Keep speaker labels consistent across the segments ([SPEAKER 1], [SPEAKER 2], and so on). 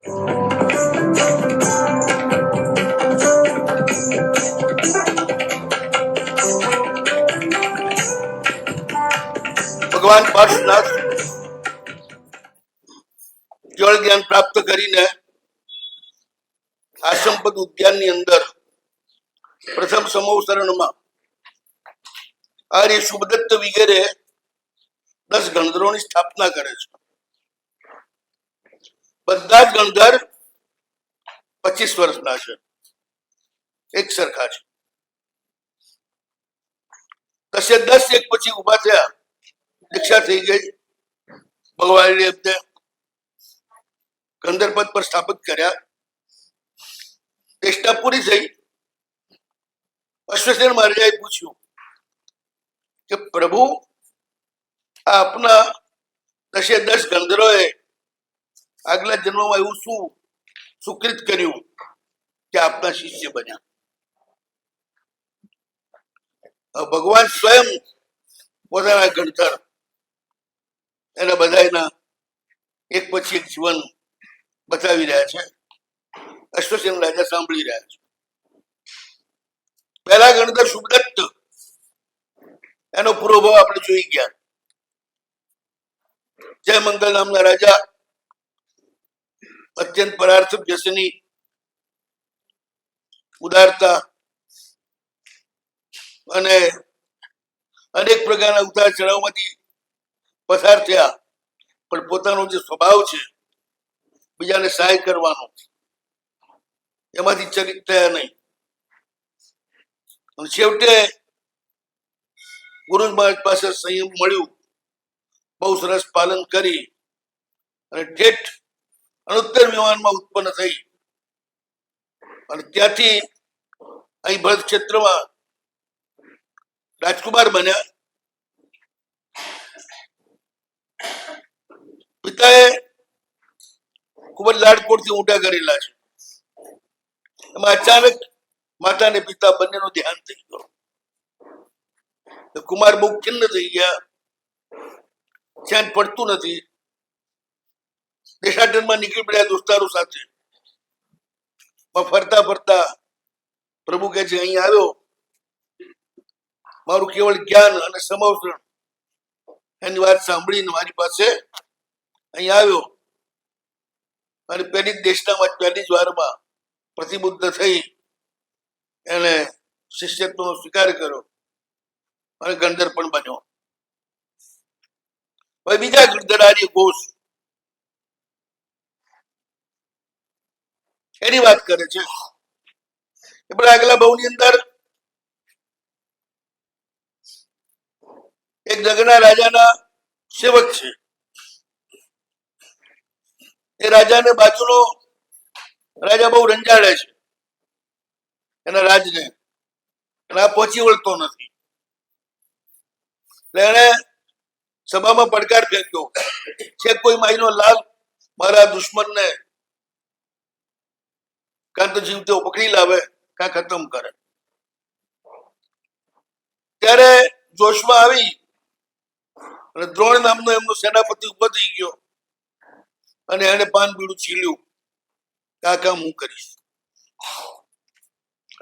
[SPEAKER 1] ભગવાન પાર્શનાથ જળ જ્ઞાન પ્રાપ્ત કરીને આશ્રમપદ ઉદ્યાનની અંદર પ્રથમ સમવસરણમાં આર્ય શુભદત્ત વગેરે 10 ગણધરોની સ્થાપના કરે છે. બધા જ ગણધર 25 વર્ષના છે, એક સરખા છે. તસે 10 એક પછી ઉભા થયા, દીક્ષા થઈ ગઈ. ભગવાને ગંધર પદ પર સ્થાપિત કર્યા. ચેષ્ટા પૂરી થઈ. અશ્વસેન મહારાજાએ પૂછ્યું કે પ્રભુ, આપના 10 ગંધરોએ આગલા જન્મમાં એવું શું સુકૃત કર્યું કે આપના શિષ્ય બન્યા? ભગવાન સ્વયં પોતાના ગણધર એના બધાના એક પછી એક જીવન બતાવી રહ્યા છે. અશ્વસેન રાજા સાંભળી રહ્યા છે. પહેલા ગણધર શુભદત્ત, એનો પૂરો ભાવ આપણે જોઈ ગયા. જય મંગલ નામના રાજા અત્યંત પરાર્થ વ્યસની, ઉદારતા અને અનેક પ્રકારના ઉતાર ચઢાવમાંથી પસાર થયા, પણ પોતાનો જે સ્વભાવ છે બીજાને સહાય કરવાનો, એમાંથી ચરિત થયા નહીં. છેવટે ગુરુ મહારાજ પાસે સંયમ મળ્યું, બહુ સરસ પાલન કરી અને ઠેઠ અનુત્તર વિમાનમાં ઉત્પન્ન થઈ અને ત્યાંથી અહીં ભરત ક્ષેત્રમાં રાજકુમાર બન્યા. પિતાએ ખૂબ જ લાડકોડથી ઊંડા કરેલા છે. એમાં અચાનક માતા અને પિતા બંનેનું ધ્યાન થઈ ગયું. કુમાર બહુ ખિન્ન થઈ ગયા, ધ્યાન પડતું નથી. દેશાટનમાં નીકળી પડ્યા દોસ્તારો સાથે. ફરતા ફરતા પ્રભુ કહે છે, અહીં આવ્યો, મારું કેવળ જ્ઞાન અને સમવસરણ એની વાત સાંભળીને મારી પાસે અહીં આવ્યો અને પહેલી જ વારમાં પ્રતિબુદ્ધ થઈ એને શિષ્યત્વનો સ્વીકાર કર્યો અને ગંધર પણ બન્યો. હવે બીજા ગંધર આર્ય ઘોષ એની વાત કરે છે. એ પણ આગલા ભાવની અંદર એક જગના રાજાના સેવક છે. એ રાજાને બાજુનો રાજા બહુ રંજાડે છે એના રાજને, અને આ પહોંચી વળતો નથી. એટલે એને સભામાં પડકાર ફેંક્યો છે, કોઈ માહીનો લાભ મારા દુશ્મનને કાં તો જીવતો પકડી લાવે કાં ખતમ કરે. ત્યારે જોશમાં આવી અને દ્રોણ નામનો એમનો સેનાપતિ ઉભો થઈ ગયો અને એને પાન બીડું છીલ્યું કે આ કામ હું કરીશ.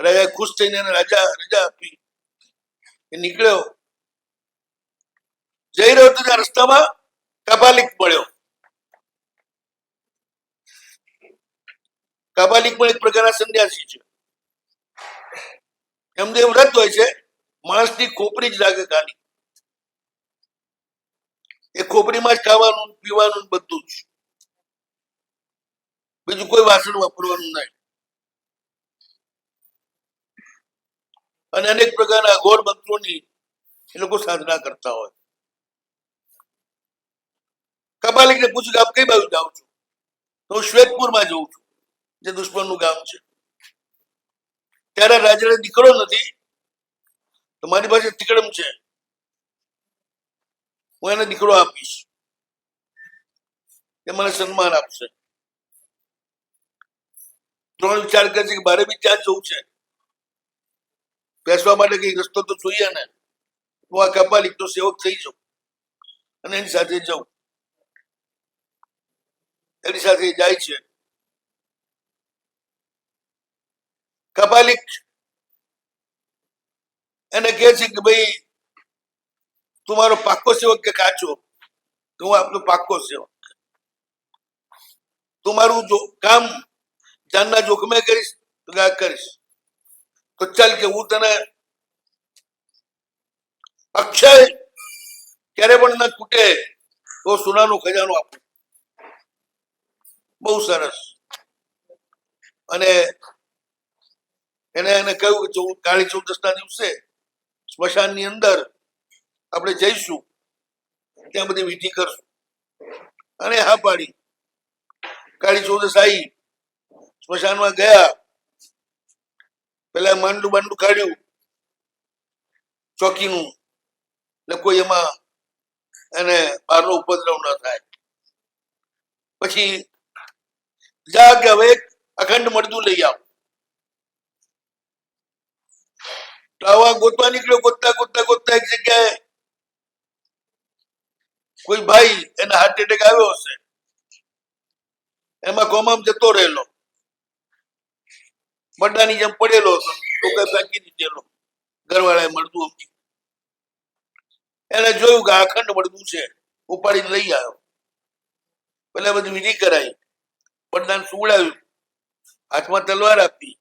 [SPEAKER 1] રાજા ખુશ થઈને એને રજા આપી. એ નીકળ્યો, જઈ રહ્યો હતો ત્યાં રસ્તામાં કાપાલિક મળ્યો. કાપાલિક પણ એક પ્રકારના સંન્યાસી છે. એમને એવું વ્રત હોય છે, માણસની ખોપરી જ રાખે ખાલી. એ ખોપરીમાં જ ખાવાનું પીવાનું બધું જ, બીજું કોઈ વાસણ વાપરવાનું નહીં. અને અનેક પ્રકારના અઘોર મંત્રોની એ લોકો સાધના કરતા હોય. કપાલિકને પૂછ્યું કે આપ કઈ બાજુ જાઓ છો? તો હું શ્વેતપુરમાં જઉં છું, જે દુશ્મનનું ગામ છે. ત્યારે રાજાને દીકરો નથી, તો મારી પાસે તિકડમ છે, હું એને દીકરો આપીશ, એ મને સન્માન આપશે. ત્રણ વિચાર કરે છે કે મારે બી ત્યાં જવું છે, બેસવા માટે કઈ રસ્તો તો જોઈએ ને. હું આ કપાલિક તો સેવક થઈ જાઉં અને એની સાથે જાઉં. એની સાથે જાય છે. કપાલિક એને કહે છે કે ભાઈ તું મારો પાક્કો સેવક કે કાચો? તો હું આપનો પાક્કો સેવક. તું મારું જો કામ જાનના જોખમે કરીશ તો કરીશ. તો ચાલ કે હું તને અક્ષય ક્યારે પણ ન તૂટે તો સોનાનો ખજાનો આપું. બહુ સરસ. અને એને કહ્યું કે કાળી ચૌદસના દિવસે સ્મશાનની અંદર આપણે જઈશું, ત્યાં બધી વિધિ કરશું. અને હા પાડી. કાળી ચૌદસ આવી, સ્મશાનમાં ગયા, પેલા માંડું બાંડું કાઢ્યું ચોકીનું, એટલે કોઈ એમાં એને બહારનો ઉપદ્રવ ન થાય. પછી જા કે હવે અખંડ મરદું લઈ આવ. તો આવા ગોતવા નીકળ્યો, ગોતતા ગોતતા ગોતતા એક જગ્યાએ કોઈ ભાઈ એને હાર્ટ એટેક આવ્યો હશે, એમાં કોમામાં જતો રહેલો, મરદાની જેમ પડેલો હતો, લોકોએ ફેંકી દીધેલો. ઘરવાળાએ મળતું સમજી, એને જોયું કે અખંડ મળતું છે, ઉપાડીને લઈ આવ્યો. પેલા બધી વિધિ કરાઈ, પડદાને સુવડાવ્યું, હાથમાં તલવાર આપી,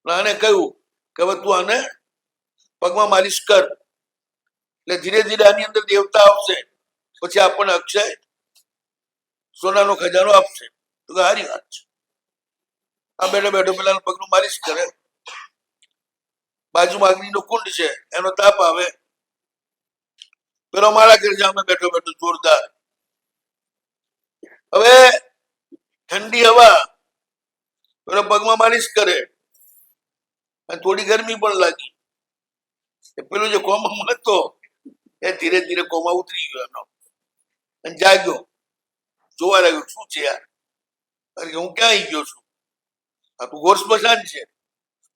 [SPEAKER 1] આને કહ્યું કે હવે તું આને પગમાં માલિશ કર, એટલે ધીરે ધીરે આની અંદર દેવતા આવશે, પછી આપણને અક્ષય સોનાનો ખજાનો આપશે. તો સારી વાત છે. આ બેઠો બેઠો પેલા પગનું માલિશ કરે, બાજુમાં અગ્નિનો કુંડ છે, એનો તાપ આવે, પેલો માળા કરી જામે બેઠો બેઠો જોરદાર. હવે ઠંડી હવા પેલો પગમાં માલિશ કરે, અને થોડી ગરમી પણ લાગી. પેલો જે કોમા હતો એ ધીરે ધીરે કોમા ઉતરી ગયો એનો, અને જાગ્યો, જોવા લાગ્યો શું છે યાર, કારણ કે હું ક્યાં આવી ગયો છું? આ તું ઘોર સ્મશાન છે,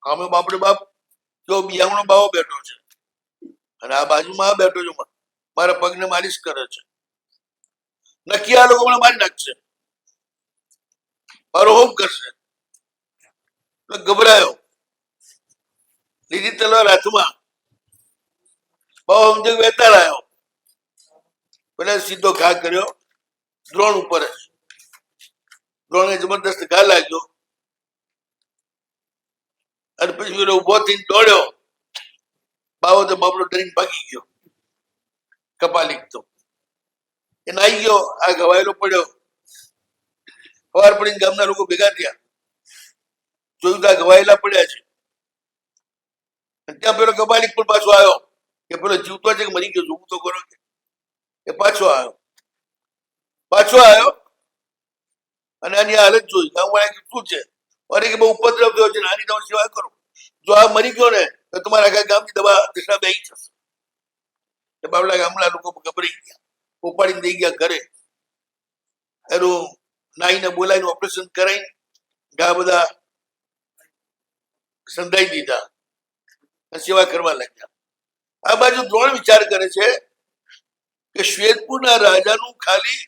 [SPEAKER 1] અમે બાપડે બાપ જો બિયામણો બાવો બેઠો છે, અને આ બાજુમાં આ બેઠો છું, મારા પગને માલિશ કરે છે. નક્કી આ લોકો મને મારી નાખશે, મારો હોમ કરશે. ગભરાયો, લીધી તલવાર હાથમાં, બહુ સમજ વેતાળ આવ્યો, પેલા સીધો ઘા કર્યો દ્રોણ ઉપર જ. દ્રોણે જબરદસ્ત ઘા લાગ્યો, અને પછી પેલો ઉભો થઈને દોડ્યો. બાવો તો બાપડો ડરીને ભાગી ગયો. કપાલિક તો એને આવી ગયો, આ ઘવાયેલો પડ્યો. સવાર પડીને ગામના લોકો ભેગા થયા, જોયું તો આ ઘવાયેલા પડ્યા છે. ત્યાં પેલો કપાલિક પણ પાછો આવ્યો કે પેલો જીવતો છે કે મરી ગયો, જોવું તો કરો. એ પાછો આવ્યો અને આની હાલત જોઈ. ગામવાળા શું છે? અરે કે બહુ ઉપદ્રવ થયો છે, આની તમે સેવા કરો. જો આ મરી ગયો ને તો તમારા આખા ગામની દવા દિશા બે જશે. એ બાબલા ગામના લોકો ગભરાઈ ગયા, ઉપાડીને દઈ ગયા ઘરે. એનું નાઈને બોલાવીને ઓપરેશન કરાવીને ઘા બધા સંધાઈ દીધા, સેવા કરવા લાગ્યા. આ બાજુ દ્રોણ વિચાર કરે છે કે શ્વેતપુરના રાજાનું ખાલી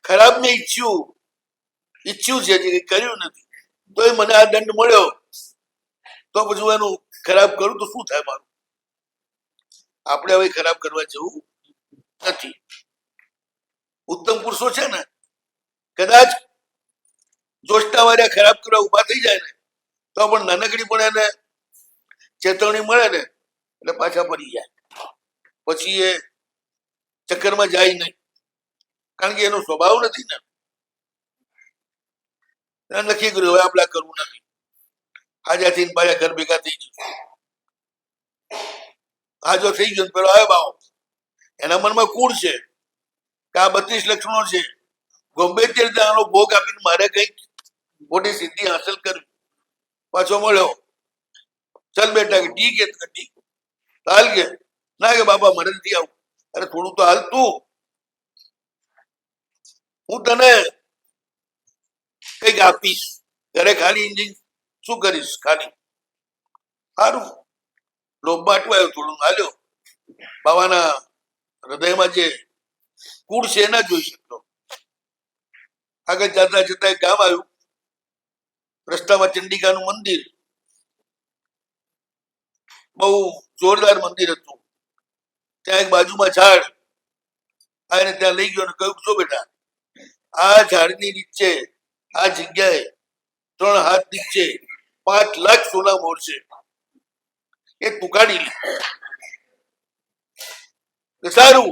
[SPEAKER 1] ખરાબ ને ઈચ્છ્યું છે, કર્યું નથી, તો એ મને આ દંડ મળ્યો, તો પછી એનું ખરાબ કરું તો શું થાય મારું? આપણે હવે ખરાબ કરવા જેવું નથી. ઉત્તમ પુરુષો છે ને, કદાચ જોષ્ટા વાળા ખરાબ કરવા ઉભા થઈ જાય ને તો પણ નાનકડી પણ એને ચેતવણી મળે ને એટલે પાછા પડી જાય. પછી એ ચક્કરમાં જાય નહીં, કારણ કે એનો સ્વભાવ નથી ને. નક્કી કર્યું હવે આપણે કરવું નથી. હાજાથી પાછા ઘર ભેગા થઈ ગયું. હાજો થઈ ગયો, પેલો આવ્યો બાવો, એના મનમાં કુળ છે કે આ 32 લક્ષણો છે, ગમે તે રીતે આનો ભોગ આપીને મારે કઈક મોટી સિદ્ધિ હાંસલ કરવી. પાછો મળ્યો, ચાલ બેટા કે ઠીક છે, ઠીક હાલ કે ના કે બાપા મને નથી આવું. અરે થોડું તો હાલ તું, હું તને કઈક આપીશ. ઘરે ખાલી ઇન્જિન શું કરીશ? ખાલી સારું લોભમાં અટવાયો, થોડું હાલ્યો. બાવાના હૃદયમાં જે કુળ છે એ ના જોઈ શકતો. આગળ જતા જતા એક ગામ આવ્યું, ત્યાં પેલો રસ્તામાં ચંડિકાનું મંદિર, બહુ જોરદાર મંદિર હતું. ત્યાં એક બાજુમાં ઝાડ, આને ત્યાં લઈ ગયો અને કહ્યું, જો બેટા, આ ઝાડની નીચે, આ જગ્યાએ 3 હાથ નીચે 5 લાખ સોના મોર છે, એ તું કાઢી લે. સારું,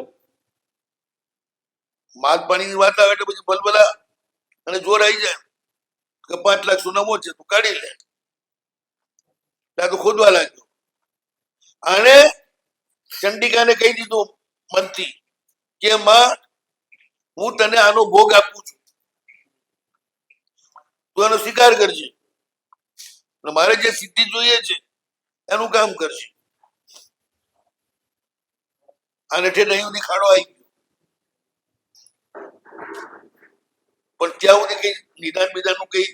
[SPEAKER 1] માલ પાણીની વાત આવે એટલે પછી ભલભલા અને જોર આવી જાય કે 5 લાખ સોના મોર છે, તું કાઢી લે. ત્યાં તો ખોદવા લાગ્યો અને ચંડિકાને કહી દીધું મનથી કે માં, હું તને આનો ભોગ આપું છું, તું એનો સ્વીકાર કરજે, મારે જે સિદ્ધિ જોઈએ છે એનું કામ કરશે. અને ઠેઠ અહીં સુધી ખાડો આવી ગયો, પણ ત્યાં સુધી કઈ નિદાન બિદાનનું કઈ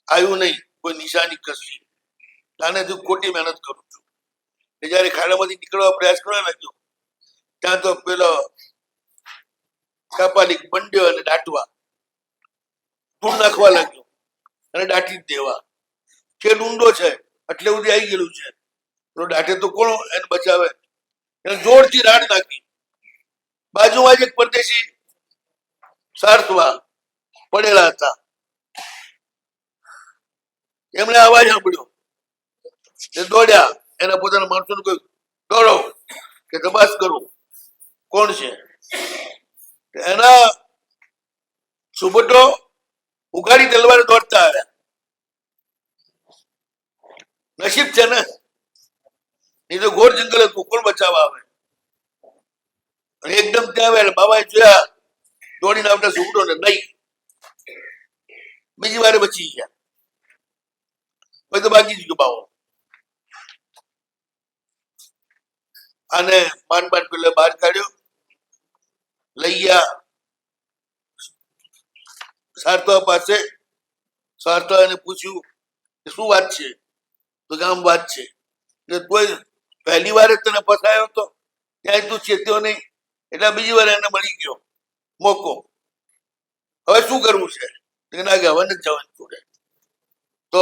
[SPEAKER 1] આવ્યું નહીં, કોઈ નિશાની કશી. આને તું ખોટી મહેનત કરું છું. જયારે ખાડામાંથી નીકળવા પ્રયાસ કરવા લાગ્યો ત્યાં તો પેલો કાપાલિક બંડ્યો અને દાટવા ધૂળ નાખવા લાગ્યો અને દાટી દેવા. ખેડ ઊંડો છે એટલે સુધી આવી ગયેલું છે, તો દાટે તો કોણ એને બચાવે? એને જોરથી રાડ નાખી. બાજુમાં જ એક પરદેશી સારથવા પડેલા હતા, એમણે અવાજ સાંભળ્યો, એ દોડ્યા, એના પોતાના માણસોને કહ્યું, દોડો કે તપાસ કરો કોણ છે. એના સુબટો ઉઘાડી તલવાર દોડતા આવ્યા. નસીબ છે ને, નહીં તો ઘોર જંગલ હતું, કોણ બચાવવા આવે? અને એકદમ ત્યાં આવ્યા, બાબાએ જોયા, દોડીને આવતા સુબટો ને નહીં, બીજી વારે બચી ગયા. પછી તો બાકી જ ગયો બાવો. અને માંડ માંડ પેલા બહાર કાઢ્યો, લઈ ગયા સારથવા પાસે. સારથવા એને પૂછ્યું કે શું વાત છે? તો ગામ વાત છે. કોઈ પહેલી વાર તને ફસાયો હતો ત્યાં તું ચેત્યો નહીં, એટલે બીજી વાર એને મળી ગયો મોકો. હવે શું કરવું છે? ના કે હવે નથી જવાનું જોડે. તો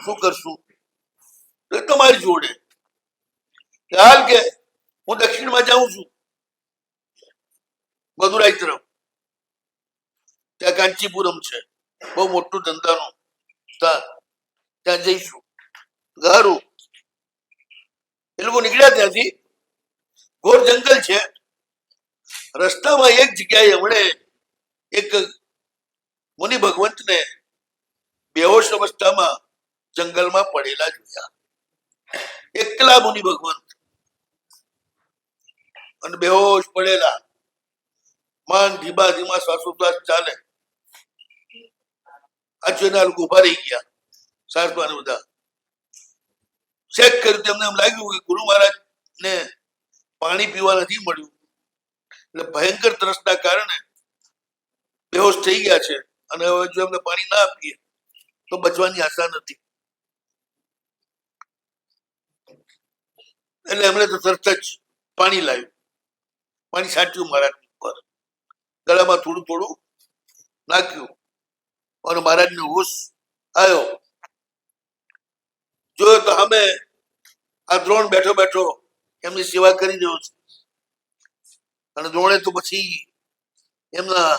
[SPEAKER 1] શું કરશું? તમારી જોડે. હાલ કે હું દક્ષિણમાં જાઉં છું, મદુરાઈ તરફ. ત્યાં કાંચીપુરમ છે, બહુ મોટું ધંધાનું સ્થાન, ત્યાં જઈશું. ગારું એ લોકો નીકળ્યા ત્યાંથી. ઘોર જંગલ છે. રસ્તામાં એક જગ્યાએ એમણે એક મુનિ ભગવંતને બેહોશ અવસ્થામાં જંગલમાં પડેલા જોયા. એકલા મુનિ ભગવંત અને બેહોશ પડેલા, માન ધીમા ધીમા શ્વાસોશ્વાસ ચાલે. આ જોઈને લોકો ઉભા રહી ગયા. સારથવાને બધા ચેક કર્યું, તેમને એમ લાગ્યું કે ગુરુ મહારાજ ને પાણી પીવા નથી મળ્યું, એટલે ભયંકર તરસના કારણે બેહોશ થઈ ગયા છે, અને હવે જો એમને પાણી ના આપીએ તો બચવાની આશા નથી. એટલે એમણે તો તરત જ પાણી લાવ્યું, પાણી છાંટ્યું મહારાજ ઉપર, ગળામાં થોડું થોડું નાખ્યું, અને મહારાજને હોશ આવ્યો. જોયો તો અમે આ દ્રોણ બેઠો બેઠો એમની સેવા કરી રહ્યો છે. અને દ્રોણે તો પછી એમના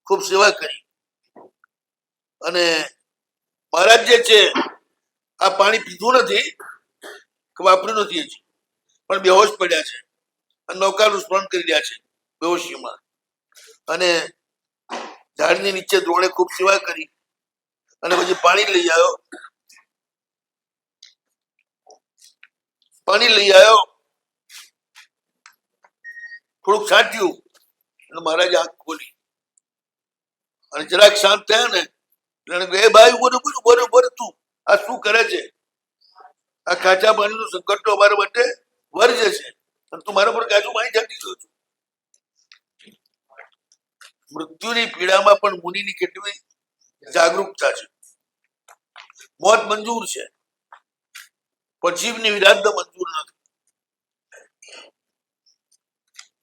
[SPEAKER 1] ખૂબ સેવા કરી. અને મહારાજ જે છે આ પાણી પીધું નથી કે વાપર્યું નથી હજી, પણ બેહોશ પડ્યા છે અને નૌકાનું સ્મરણ કરી રહ્યા છે બેહોશીમાં. અને ઝાડની નીચે દ્રોણે ખૂબ સેવા કરી અને પછી પાણી લઈ આવ્યો. થોડુંક છાંટ્યું અને મહારાજે આંખ ખોલી અને જરાક શાંત થયા ને, એ ભાઈ બરોબર તું આ શું કરે છે? આ કાચા પાણીનું સંકટ તો અમારા માટે વર્જ્ય છે, અને તું મારા પર કાચું પાણી છાંટી દઉં છું. મૃત્યુની પીડામાં પણ મુનિની કેટલી જાગૃતતા છે. મોત મંજૂર છે, પણ જીવની વિરાધના મંજૂર નથી.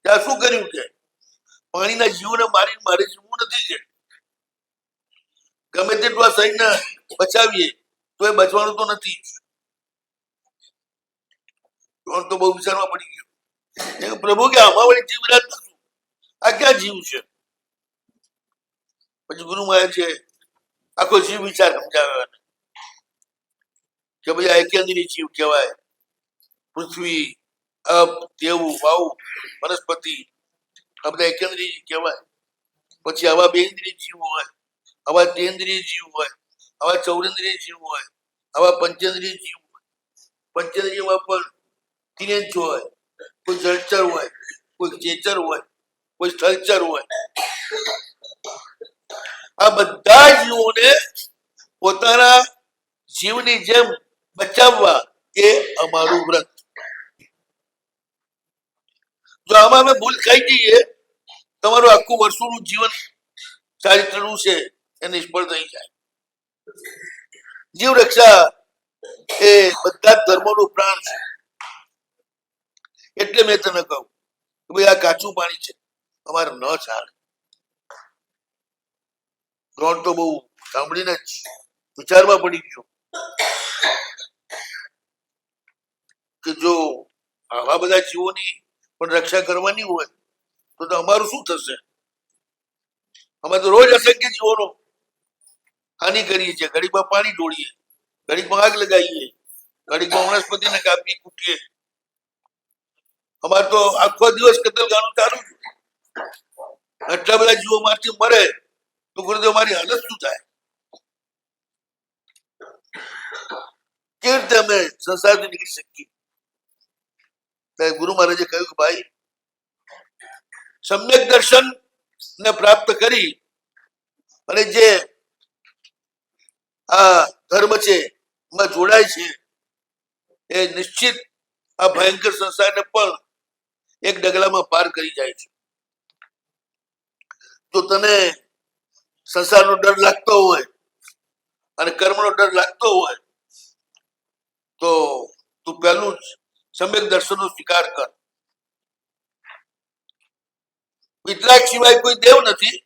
[SPEAKER 1] ત્યાં શું કર્યું કે પાણીના જીવને મારીને મારે જીવવું નથી. કે ગમે તેટલું આ શરીરને બચાવીએ તો એ બચવાનું તો નથી. તો બહુ વિચારમાં પડી ગયો. પ્રભુ કે આમાં વળી જીવ વિરાજ નથી, આ ક્યાં જીવ છે? પછી ગુરુ મહારાજ છે આખો જીવ વિચાર સમજાવ્યો કે ભાઈ આ એકેન્દ્રીય જીવ કહેવાય. પૃથ્વી, અપ, દેવું, વાયુ, વનસ્પતિ આ બધા એકેન્દ્રીય કહેવાય. પછી આવા બે ઇન્દ્રિય જીવ હોય, આવા તેન્દ્રિય જીવ હોય, આવા ચૌરેન્દ્રિય જીવ હોય, આવા પંચેન્દ્રિય જીવ હોય. પંચેન્દ્રિયમાં પણ તિનેજ હોય, કોઈ જળચર હોય, કોઈ ચેચર હોય, કોઈ સ્થળચર હોય. આ બધા જીવોને પોતાના જીવની જેમ બચાવવા એ અમારું વ્રત. જો આમાં અમે ભૂલ ખાઈ જઈએ, તમારું આખું વર્ષોનું જીવન ચારિત્રનું છે એ નિષ્ફળ થઈ જાય. જીવ રક્ષા એ બધા જ ધર્મોનું પ્રાણ છે. એટલે મેં તને કહું કે ભાઈ આ કાચું પાણી છે, અમારે ન ચાલે. દ્રોણ તો બહુ સાંભળીને જ વિચારમાં પડી ગયો કે જો આવા બધા જીવોની પણ રક્ષા કરવાની હોય તો અમારું શું થશે? અમે તો રોજ અસંખ્ય જીવોનો હાનિ કરીએ છીએ. ઘડીમાં પાણી ઢોળીએ, ઘડીમાં આગ લગાવીએ, ઘડીમાં વનસ્પતિને કાપી કૂટીએ. અમારે તો આખો દિવસ કતલખાનું ચાલુ. આટલા બધા જીવો મારથી મરે તો ગુરુદેવ મારી હાલત શું થાય? કેવી રીતે અમે સંસારથી નીકળી શકીએ? ગુરુ મહારાજે કહ્યું કે ભાઈ સમ્યક દર્શન ને પ્રાપ્ત કરી અને જે આ ધર્મ છે એમાં જોડાય છે એ નિશ્ચિત આ ભયંકર સંસારને પણ એક ડગલામાં પાર કરી જાય છે. તો તને સંસારનો ડર લાગતો હોય અને કર્મનો ડર લાગતો હોય તો તું પહેલું જ સમ્યક દર્શનનો સ્વીકાર કર. વિતરાગ સિવાય કોઈ દેવ નથી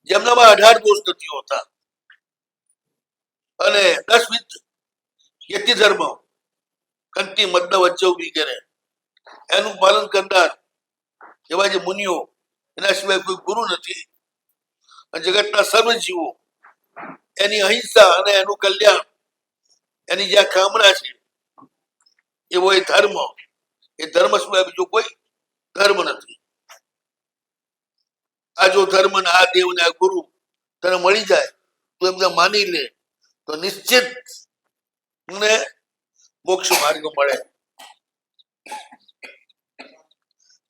[SPEAKER 1] જેમનામાં 18 દોષ નથી હોતા અને 10 વિધ યતિ ધર્મ કંતિ મદ્દ વચ્ચે વગેરે એનું પાલન કરનાર એવા જે મુનિઓ, એના સિવાય કોઈ ગુરુ નથી. અને જગતના સર્વ જીવો એની અહિંસા અને એનું કલ્યાણ, એની જ્યાં કામના છે એવો એ ધર્મ સિવાય બીજો કોઈ ધર્મ નથી. આ જો ધર્મ ને આ દેવ ને આ ગુરુ તને મળી જાય તો એમને માની લે તો નિશ્ચિત ને મોક્ષ માર્ગ મળે.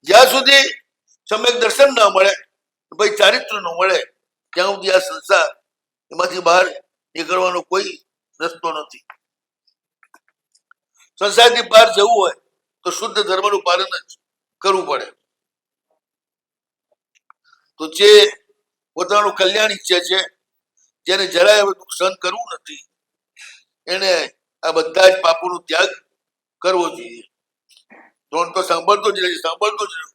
[SPEAKER 1] જ્યાં સુધી સમ્યક દર્શન ના મળે, ભાઈ ચારિત્ર ન મળે, ત્યાં સુધી આ સંસાર એમાંથી બહાર નીકળવાનો કોઈ રસ્તો નથી. સંસારથી બહાર જવું હોય તો શુદ્ધ ધર્મનું પાલન જ કરવું પડે. તો જે પોતાનું કલ્યાણ ઈચ્છે છે, જેને જરાય હવે દુઃખ સહન કરવું નથી, એને આ બધા જ પાપોનો ત્યાગ કરવો જોઈએ. દ્રોણ તો સાંભળતો જ રહે, સાંભળતો જ રહે.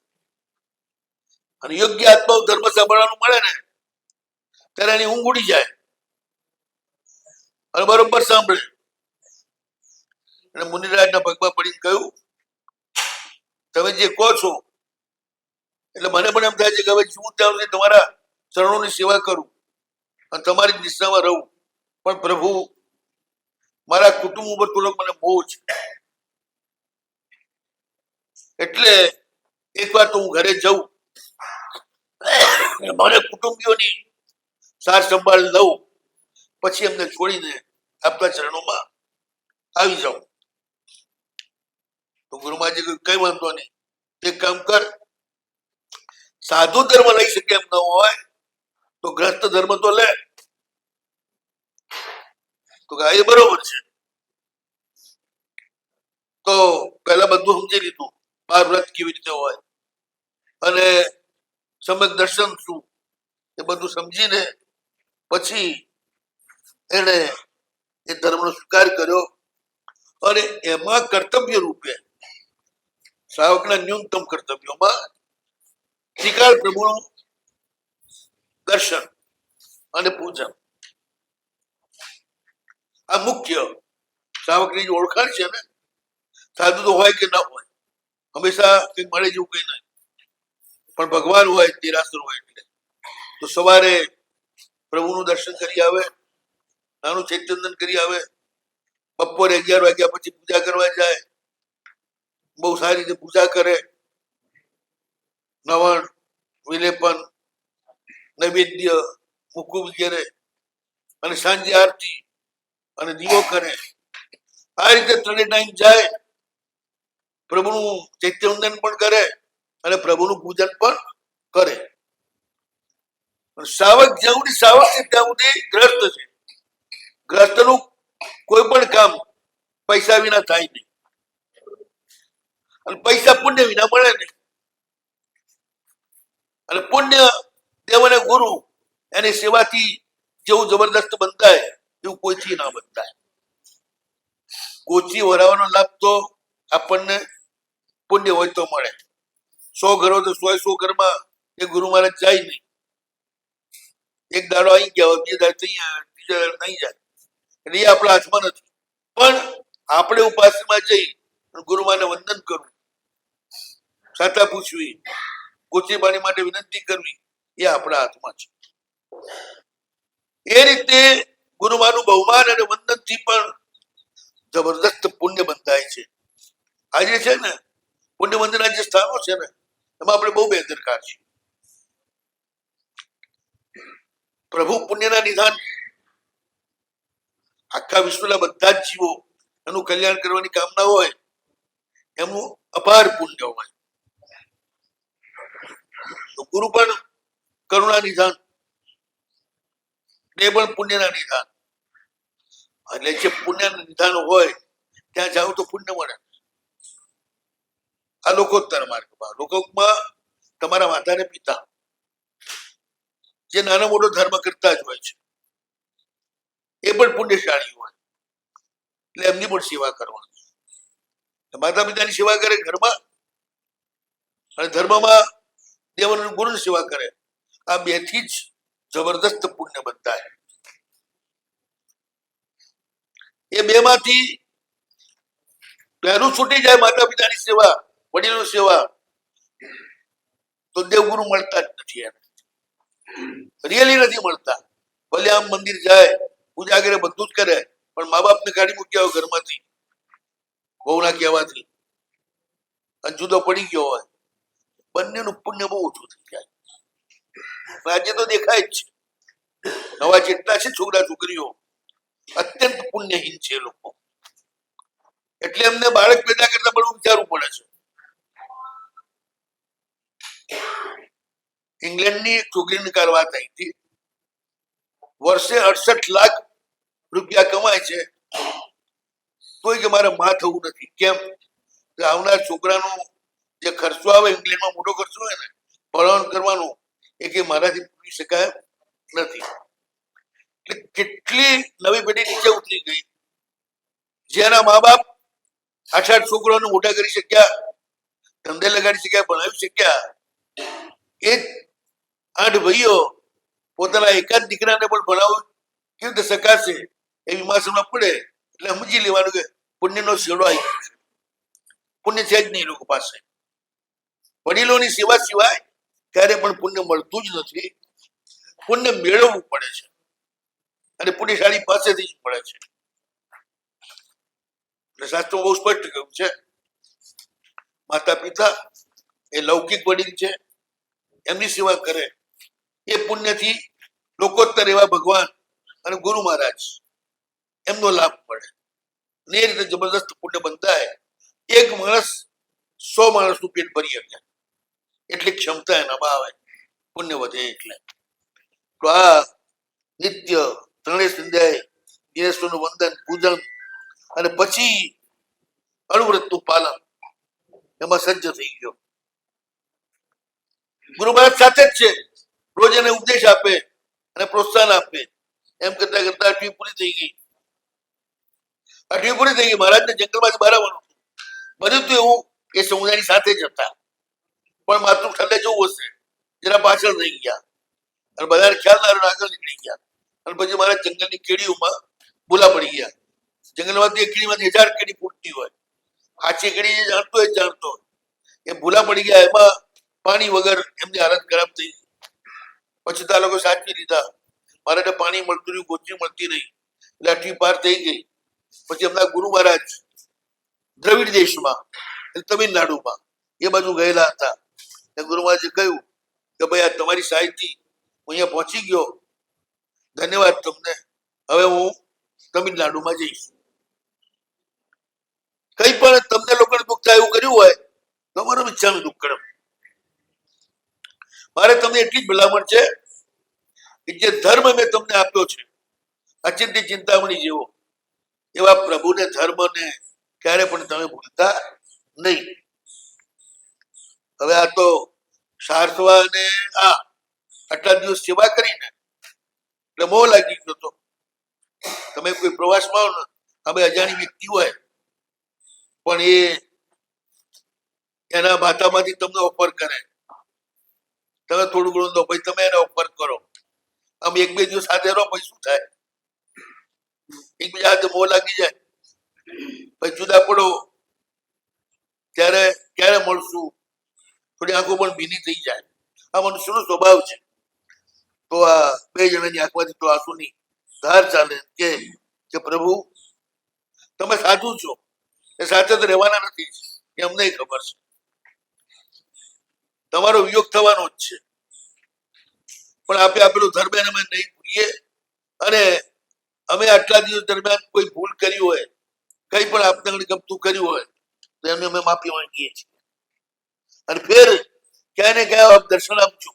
[SPEAKER 1] અને યોગ્ય આત્મા ધર્મ સાંભળવાનું મળે ને ત્યારે એની ઊંઘ ઉડી જાય અને બરોબર સાંભળે. અને મુનિરાજના પગમાં પડીને કહ્યું, તમે જે કહો છો એટલે મને પણ એમ થાય છે કે હવે શું ત્યાં સુધી તમારા ચરણોની સેવા કરું અને તમારી દિશામાં રહું. પણ પ્રભુ, મારા કુટુંબ ઉપર થોડોક મને મોહ છે, એટલે એકવાર તો હું ઘરે જઉં, મારે કુટુંબીઓની સાર સંભાળ લઉં, પછી એમને છોડીને આપણા ચરણોમાં આવી જાઉં. તો ગુરુમાજી કઈ વાંધો નહીં, એક કામ કર, સાધુ ધર્મ લઈ શકે એમ ન હોય તો ગ્રસ્ત ધર્મ તો લે. તો એ બરોબર છે. તો પહેલા બધું સમજી લીધું, 12 વ્રત કેવી રીતે હોય અને સમ્યક દર્શન શું, એ બધું સમજીને પછી એને એ ધર્મનો સ્વીકાર કર્યો. અને એમાં કર્તવ્ય રૂપે શ્રાવકના ન્યૂનતમ કર્તવ્યોમાં શ્રીકાર પ્રભુનું દર્શન અને પૂજન. આ મુખ્ય શ્રાવકની ઓળખાણ છે ને. સાધુ તો હોય કે ન હોય, હંમેશા કંઈક મળે જેવું કઈ નહીં, પણ ભગવાન હોય, દેરાસર હોય એટલે તો સવારે પ્રભુનું દર્શન કરી આવે, નાનું ચૈતન્યન કરી આવે, બપોરે 11 વાગ્યા પછી પૂજા કરવા જાય, બહુ સારી રીતે પૂજા કરે, નવણ, વિલેપન, નૈવેદ્ય, મુકુ વગેરે, અને સાંજે આરતી અને દીવો કરે. આ રીતે 3 ટાઈમ જાય, પ્રભુનું ચૈત્યવંદન પણ કરે અને પ્રભુનું પૂજન પણ કરે. શ્રાવક જ્યાં સુધી શ્રાવક છે ત્યાં સુધી ગ્રસ્ત છે. ગ્રસ્તનું કોઈ પણ કામ પૈસા વિના થાય નહીં, અને પૈસા પુણ્ય વિના મળે નહીં. અને પુણ્ય દેવ અને ગુરુ એની સેવાથી જેવું જબરદસ્ત બંધાય એવું કોઈથી ના બંધાય. કોચી વરાવાનો લાભ તો આપણને પુણ્ય હોય તો મળે. 100 ઘરો તો 100 ઘરમાં એ ગુરુ મહારાજ જાય નહીં. એક દાડો અહીં ગયા હોય, બીજા દાડો ત્રીજા દાડો નહીં જાય, એટલે એ આપણા હાથમાં નથી. પણ આપણે ઉપાસનામાં જઈ ગુરુ મહારાજને વંદન કરવું, સાતા પૂછવી, ગોચી પાણી માટે વિનંતી કરવી, એ આપણા હાથમાં છે. એ રીતે ગુરુમાનું બહુમાન અને વંદન થી પણ જબરદસ્ત પુણ્ય બંધાય છે. આજે છે ને પુણ્ય બંધના જે સ્થાનો છે ને એમાં આપણે બહુ બેદરકાર છીએ. પ્રભુ પુણ્યના નિધાન, આખા વિશ્વના બધા જ જીવો એનું કલ્યાણ કરવાની કામના હોય, એમનું અપાર પુણ્ય હોય. તો ગુરુ પણ કરુણા નિધાન, એ પણ પુણ્યના નિધાન. એટલે જે પુણ્યના નિધાન હોય ત્યાં જાવ તો પુણ્ય મળે. આ લોકોત્તર માર્ગમાં, લોકોમાં તમારા માતાને પિતા જે નાનો મોટો ધર્મ કરતા જ હોય છે, એ પણ પુણ્યશાળી હોય, એટલે એમની પણ સેવા કરવાની. માતા પિતાની સેવા કરે ઘરમાં, અને ધર્મમાં દેવ અને ગુરુની સેવા કરે. આ બેથી જ જબરદસ્ત પુણ્ય બંધાય. એ બે માંથી પહેલું છૂટી જાય માતા પિતાની સેવા, વડીલોની સેવા, તો દેવગુરુ મળતા જ નથી. એને રિયલી નથી મળતા. ભલે આમ મંદિર જાય, પૂજા કરે, બધું જ કરે, પણ મા બાપને કાઢી મૂક્યા હોય ઘરમાંથી બહુના કહેવાથી, અને જુદો પડી ગયો હોય, બંનેનું પુણ્ય બહુ ઓછું થઈ જાય. આજે તો દેખાય જ છે, નવા જેટલા છે છોકરા છોકરીઓ અત્યંત પુણ્યહીન છે લોકો. એટલે એમને બાળક પેદા કરતા પણ વિચારવું પડે છે. ઇંગ્લેન્ડની એક છોકરીની કાર વાત આવી હતી. વર્ષે 68 લાખ રૂપિયા કમાય છે, તોય કે મારે માં થવું નથી. કેમ? આવનાર છોકરાનો જે ખર્ચો આવે, ઇંગ્લેન્ડમાં મોટો ખર્ચો હોય ને ભણવાનું કરવાનું, એ કે મારાથી પૂરી શકાય નથી. એટલે કેટલી નવી પેઢી નીચે ઉતરી ગઈ. જેના મા બાપ 8 છોકરાઓને મોટા કરી શક્યા, ધંધે લગાડી શક્યા, ભણાવી શક્યા, એ 8 ભાઈઓ પોતાના એકાદ દીકરાને પણ ભણાવવું કેવી રીતે શકાશે એ વિમાસમાં પડે. એટલે સમજી લેવાનું કે પુણ્યનો છેડો આવી ગયો છે. પુણ્ય છે જ નહીં લોકો પાસે. વડીલોની સેવા સિવાય ક્યારે પણ પુણ્ય મળતું જ નથી. પુણ્ય મેળવવું પડે છે, અને પુણ્યશાળી પાસેથી જ મળે છે. એટલે શાસ્ત્રો બહુ સ્પષ્ટ કહ્યું છે, માતા પિતા એ લૌકિક વડીલ છે, એમની સેવા કરે, એ પુણ્યથી લોકોત્તર એવા ભગવાન અને ગુરુ મહારાજ એમનો લાભ મળે. ને એ રીતે જબરદસ્ત પુણ્ય બંધાય. એક માણસ 100 માણસનું પેટ ભરી શકે એટલી ક્ષમતા એનામાં આવે, પુણ્ય વધે એટલે. તો આ નિત્ય 3 સંધ્યાએ દિનેશ્વરનું વંદન, પૂજન, અને પછી અણુવ્રતનું પાલન, એમાં સજ્જ થઈ ગયો. ગુરુ મહારાજ સાથે જ છે, રોજ એને ઉપદેશ આપે અને પ્રોત્સાહન આપે. એમ કરતા કરતા 8મી પૂરી થઈ ગઈ. 8મી પૂરી થઈ ગઈ. મહારાજને જંગલમાંથી બહાર આવવાનું બધું તો એવું એ સમુદાયની સાથે જ હતા, પણ માથું ઠંડે જવું હશે, જરા પાછળ રહી ગયા. અને બધાને ખ્યાલ ના રહ્યો, આગળ નીકળી ગયા. અને પછી મારા જંગલની કેડીઓમાં ભૂલા પડી ગયા. જંગલમાંથી એક કેડીમાંથી 1000 કેડી ફૂટતી હોય, આછી કેડી જે જાણતો હોય જાણતો હોય, એ ભૂલા પડી ગયા. એમાં પાણી વગર એમની હાલત ખરાબ થઈ ગઈ. પછી તો આ લોકો સાચવી લીધા. મારે પાણી મળતું રહ્યું, ગોચી મળતી રહી, એટલે આટલી પાર થઈ ગઈ. પછી એમના ગુરુ મહારાજ દ્રવિડ દેશમાં, તમિલનાડુમાં એ બાજુ ગયેલા હતા. ગુરુ મહારાજે કહ્યું કે ભાઈ આ તમારી સહાયથી હું અહીંયા પહોંચી ગયો, ધન્યવાદ તમને. હવે હું તમિલનાડુમાં જઈશ. કઈ પણ તમને લોકોને દુઃખ થાય એવું કર્યું હોય તો મારું ઈચ્છાનું દુઃખ કરો. મારે તમને એટલી જ ભલામણ છે કે જે ધર્મ મેં તમને આપ્યો છે, અચિંત્ય ચિંતામણી જેવો, એવા પ્રભુને ધર્મને ક્યારે પણ તમે ભૂલતા નહીં. હવે આ તો સારસ્વત અને આ આટલા દિવસ સેવા કરીને એટલે મોહ લાગી ગયો. તો તમે કોઈ પ્રવાસમાં આવો ને, હવે અજાણી વ્યક્તિ હોય પણ એ એના ભાતામાંથી તમને ઓફર કરે, તમે થોડું ઘણું દો, પછી તમે એને ઓફર કરો. આમ 1-2 દિવસ સાથે રહો, પછી શું થાય? એકબીજા હાથે મોહ લાગી જાય, પછી જુદા પડો ત્યારે ક્યારે મળશું, થોડી આંખો પણ ભીની થઈ જાય. આ મનુષ્યનો સ્વભાવ છે. તો આ 2 જણાની આંખમાંથી તો આંસુની ધાર ચાલે કે પ્રભુ તમે સાચું છો, એ સાથે તો રહેવાના નથી, એ અમને ખબર છે. તમારો વિયોગ થવાનો જ છે, પણ આપણે આપેલું ધર્મ અમે નહીં ભૂલીએ. અને અમે આટલા દિવસ દરમિયાન કોઈ ભૂલ કરી હોય, કઈ પણ આપને ગમતું કર્યું હોય તો એમને અમે માફી માંગીએ છીએ. અને ફેર ક્યાં ને ક્યાં આપ દર્શન આપજો.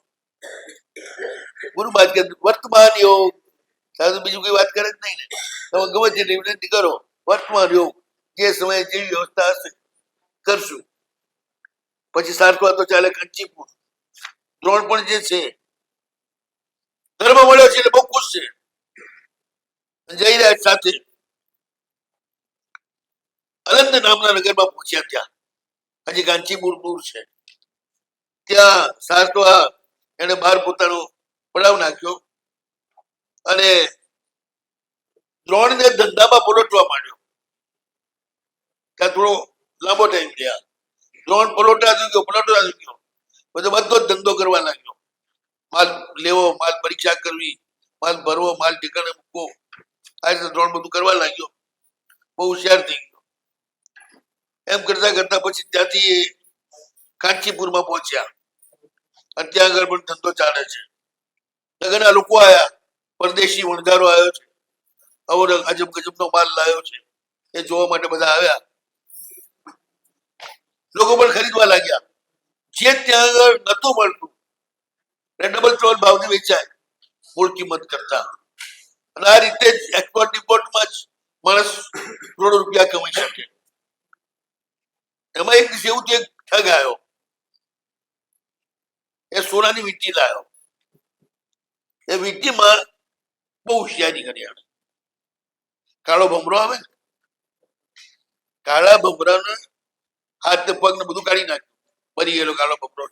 [SPEAKER 1] ગુરુ મહારાજ કે વર્તમાન યોગ, સાધુ બીજું કોઈ વાત કરે જ નહીં ને. તમે ગમે તે વિનંતી કરો, વર્તમાન યોગ, જે સમયે જેવી વ્યવસ્થા હશે કરશું. પછી સારસ્વત તો ચાલે, કંચીપુર દ્રોણ પણ જે છે ધર્મ મળ્યો છે એટલે બહુ ખુશ છે. જઈ રહ્યા સાથે અનંત નામના નગરમાં પહોંચ્યા. ત્યાં હજી કાંચીપુર દૂર છે. ત્યાં સારસ્વત એને બહાર પોતાનો પડાવ નાખ્યો અને દ્રોણને ધંધામાં પલોટવા માંડ્યો. ત્યાં થોડો લાંબો ટાઈમ થયા. દ્રોણ પલોટા ગયો, બધો જ ધંધો કરવા લાગ્યો. માલ લેવો, માલ પરીક્ષા કરવી, માલ ભરવો, માલ ઠેકાણે મૂકવો, આ રીતે દ્રોણ બધું કરવા લાગ્યો. બહુ હોશિયાર થઈ ગયો. એમ કરતા કરતા પછી ત્યાંથી કાંચીપુરમાં પહોંચ્યા અને ત્યાં આગળ પણ ધંધો ચાલે છે. લગનના લોકો આવ્યા, પરદેશી વણઝારો આવ્યો છે, આવો અજબ ગજબનો માલ લાવ્યો છે, એ જોવા માટે બધા આવ્યા. લોકો પણ ખરીદવા લાગ્યા. જે ત્યાં આગળ નતું મળતું ડબલ ત્રણ ભાવથી વેચાય મૂળ કિંમત કરતા. અને આ રીતે જ એક્સપોર્ટ ઇમ્પોર્ટમાં જ માણસ કરોડો રૂપિયા કમાઈ શકે. એમાં એક દિવસ એવું એક ઠગ આવ્યો, એ સોનાની વીંટી લાવ્યો. એ વીંટીમાં બહુ હોશિયારી કરી. આવે કાળો ભમરો આવે ને, કાળા ભમરાને હાથ ને પગ ને બધું કાઢી નાખ્યું, મરી ગયેલો કાળો ભમરો.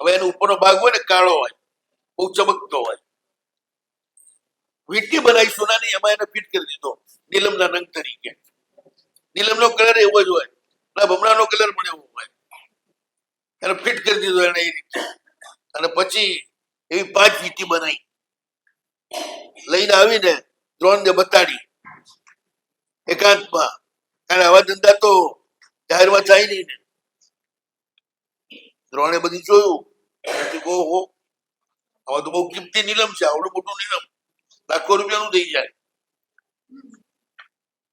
[SPEAKER 1] હવે એનો ઉપરનો ભાગ હોય ને કાળો હોય, બહુ ચમકતો હોય. વીંટી બનાવી સોનાની, એમાં એને ફિટ કરી દીધો નીલમના રંગ તરીકે. નીલમનો કલર એવો જ હોય, ભમરાનો કલર પણ એવો હોય. એને ફિટ કરી દીધો એને એ રીતે. અને પછી એવી 5 વીંટી બનાવી, લઈને આવીને દ્રોણને બતાડી એકાંતમાં. કારણ આવા ધંધા તો જાહેરમાં થાય નહીં ને. દ્રોણે બધું જોયું, ઓહો આવા તો બહુ કિંમતી નીલમ છે, આવડું મોટું નીલમ લાખો રૂપિયાનું થઈ જાય.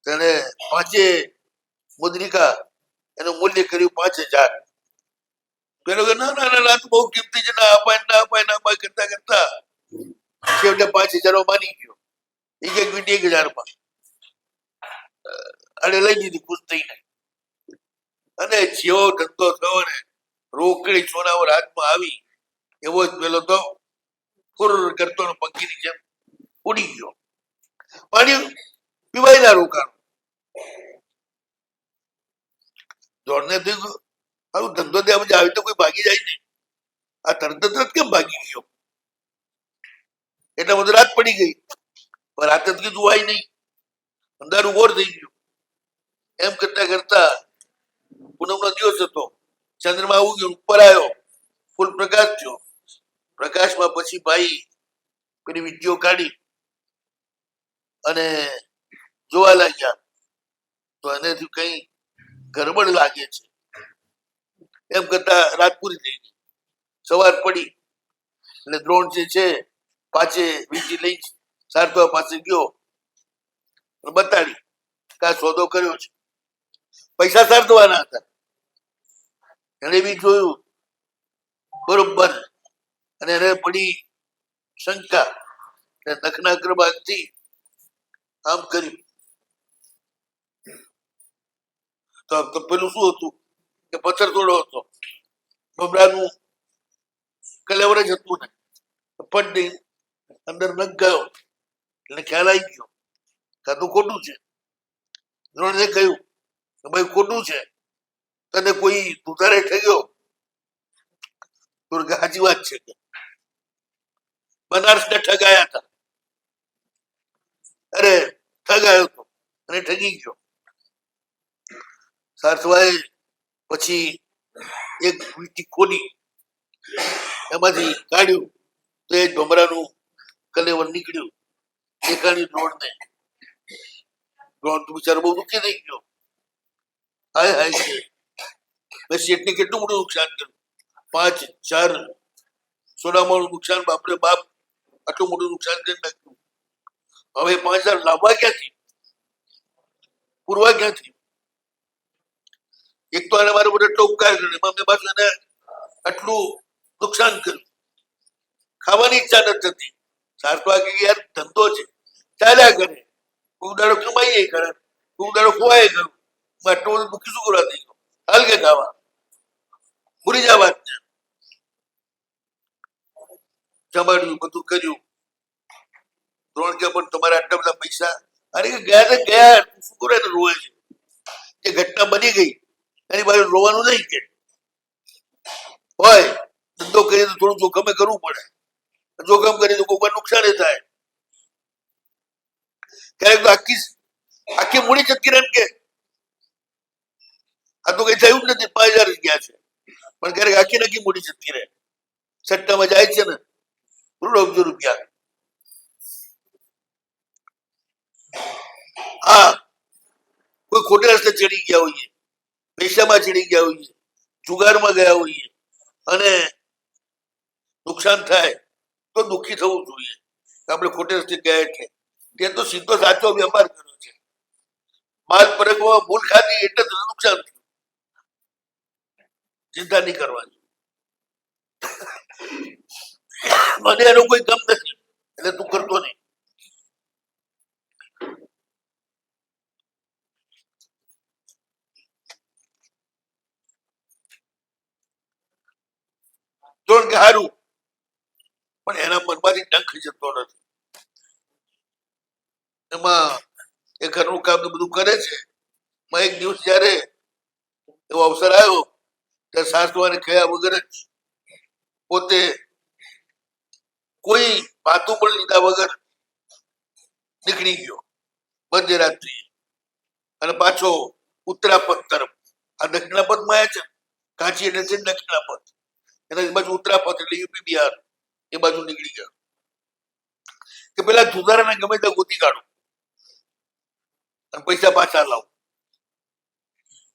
[SPEAKER 1] તેને 5 મુદ્રિકા એનું મૂલ્ય કર્યું 5000. પેલો કે ના ના ના, બહુ કિંમતી છે, ના અપાય ના અપાય ના અપાય કરતા કરતા છેવટે 5000 માની ગયો. એક વીંટી 1000માં અને લઈ લીધી ખુશ થઈને. અને જેવો ધંધો થયો ને, રોકડી સોનાવર હાથમાં આવી, એવો જ પેલો તો ફુર કરતો પંખીની જેમ ઉડી ગયો. પાણી પીવાય ના રોકાણ. દોડને થયું આવું ધંધો ત્યાં આવી તો કોઈ ભાગી જાય નહીં. આ તરત કેમ ભાગી ગયો? એટલે બધું રાત પડી ગઈ. પણ રાતે તો કીધું આય નહીં, અંધારું ઘોર થઈ ગયું. એમ કરતા કરતા પૂનમનો દિવસ હતો, ચંદ્રમા આવું ગયો, ઉપર આવ્યો, ફૂલ પ્રકાશ થયો. પ્રકાશમાં પછી ભાઈ પેલી વીંટીઓ કાઢી અને જોવા લાગ્યા, તો એનાથી કઈ ગરબડ લાગે છે. એમ કરતા રાત પૂરી થઈ ગઈ. સવાર પડી એટલે દ્રોણ જે છે પાછે વીંટી લઈ સારથવા પાસે ગયો, બતાડી કે આ સોદો કર્યો છે. પૈસા સારથવાના હતા. એને બી જોયું બરોબર, અને એને પડી શંકા. નખના અગ્રભાગથી આમ કર્યું તો પેલું શું હતું કે પથ્થર થોડો હતો, બબડાનું કલેવર જ હતું ને, પટ દઈ અંદર નખ ગયો એટલે ખ્યાલ આવી ગયો કે તો ખોટું છે. દ્રોણે કહ્યું કે ભાઈ ખોટું છે, તને કોઈ દુધારે ઠગ્યો? તો સાચી વાત છે કે બનારસને ઠગાયા હતા. અરે ઠગાયો હતો અને ઠગી ગયો. સારથવાએ પછી એક વીંટી ખોલી, એમાંથી કાઢ્યું તો એ ભમરાનું કલેવર નીકળ્યું. દેખાડ્યું દ્રોણને. દ્રોણ તો બિચારો બહુ દુઃખી થઈ ગયો. હાય હાય છે, મેં શેઠને કેટલું મોટું નુકસાન કર્યું, 5-4 સોનામાં નુકસાન, બાપરે બાપ, આટલું મોટું નુકસાન કરી નાખ્યું. હવે 5,000 લાવવા ક્યાંથી, પૂરવા ક્યાંથી? એક તો આને મારો બધો એટલો ઉપકાર કર્યો, એમાં મેં પાછું એને આટલું નુકસાન કર્યું. ખાવાની ઈચ્છા નથી થતી. સારથવા કે યાર ધંધો છે, ચાલ્યા કરે, કોઈ દાડો કમાઈએ કરે, કોઈ દાડો ખોવાય કરું, આટલું બધું દુઃખી શું કરવા થઈ ગયો? હાલ કે ખાવા ભૂલી જા વાત ને. જમાડ્યું, બધું કર્યું. દ્રોણ કે પણ તમારે આટલા બધા પૈસા? અરે ગયા ને ગયા, શું કરે ને રોવે છે? જે ઘટના બની ગઈ એની બાજુ રોવાનું નહીં. કે હોય ધંધો કરીએ તો થોડું જોખમે કરવું પડે, જોખમ કરીએ તો કોઈ નુકસાન થાય. ક્યારેક તો આખી મૂડી જતી રહે કે આ તો કઈ થયું જ નથી, 5,000 જ ગયા છે. પણ ક્યારેક આખી મૂડી જતી રહે. સટ્ટામાં જાય છે ને, ₹1,00,000 રૂપિયા. હા, કોઈ ખોટે રસ્તે ચડી ગયા હોઈએ, પૈસામાં ચડી ગયા હોઈએ, જુગારમાં ગયા હોઈએ અને નુકસાન થાય તો દુઃખી થવું જોઈએ. આપણે ખોટે રસ્તે ગયા એટલે તે તો સીધો સાચો વેપાર કર્યો છે. માલ પરખવામાં ભૂલ ખાધી એટલે તો નુકસાન થયું. ચિંતા નહીં કરવાની. મને એનો કોઈ ગમ નથી એટલે તું કરતો નહીં. જોણ કે હારું, પણ એના મનમાંથી ડંખ જતો નથી. એમાં એ ઘરનું કામ બધું કરે છે. એક દિવસ જયારે એવો અવસર આવ્યો ત્યારે સાસુવાને ખયા વગર જ પોતે કોઈ વાતું પણ લીધા વગર નીકળી ગયો મધ્યરાત્રિ, અને પાછો ઉત્તરાપથ તરફ. આ દક્ષિણાપથ માં છે, કાંચી એટલે છે દક્ષિણાપથ, એના બાજુ ઉત્તરાપથ એટલે યુપી બિહાર, એ બાજુ નીકળી ગયો કે પેલા જુગારાને ગમે ત્યાં ગોતી કાઢું અને પૈસા પાછા લાવું.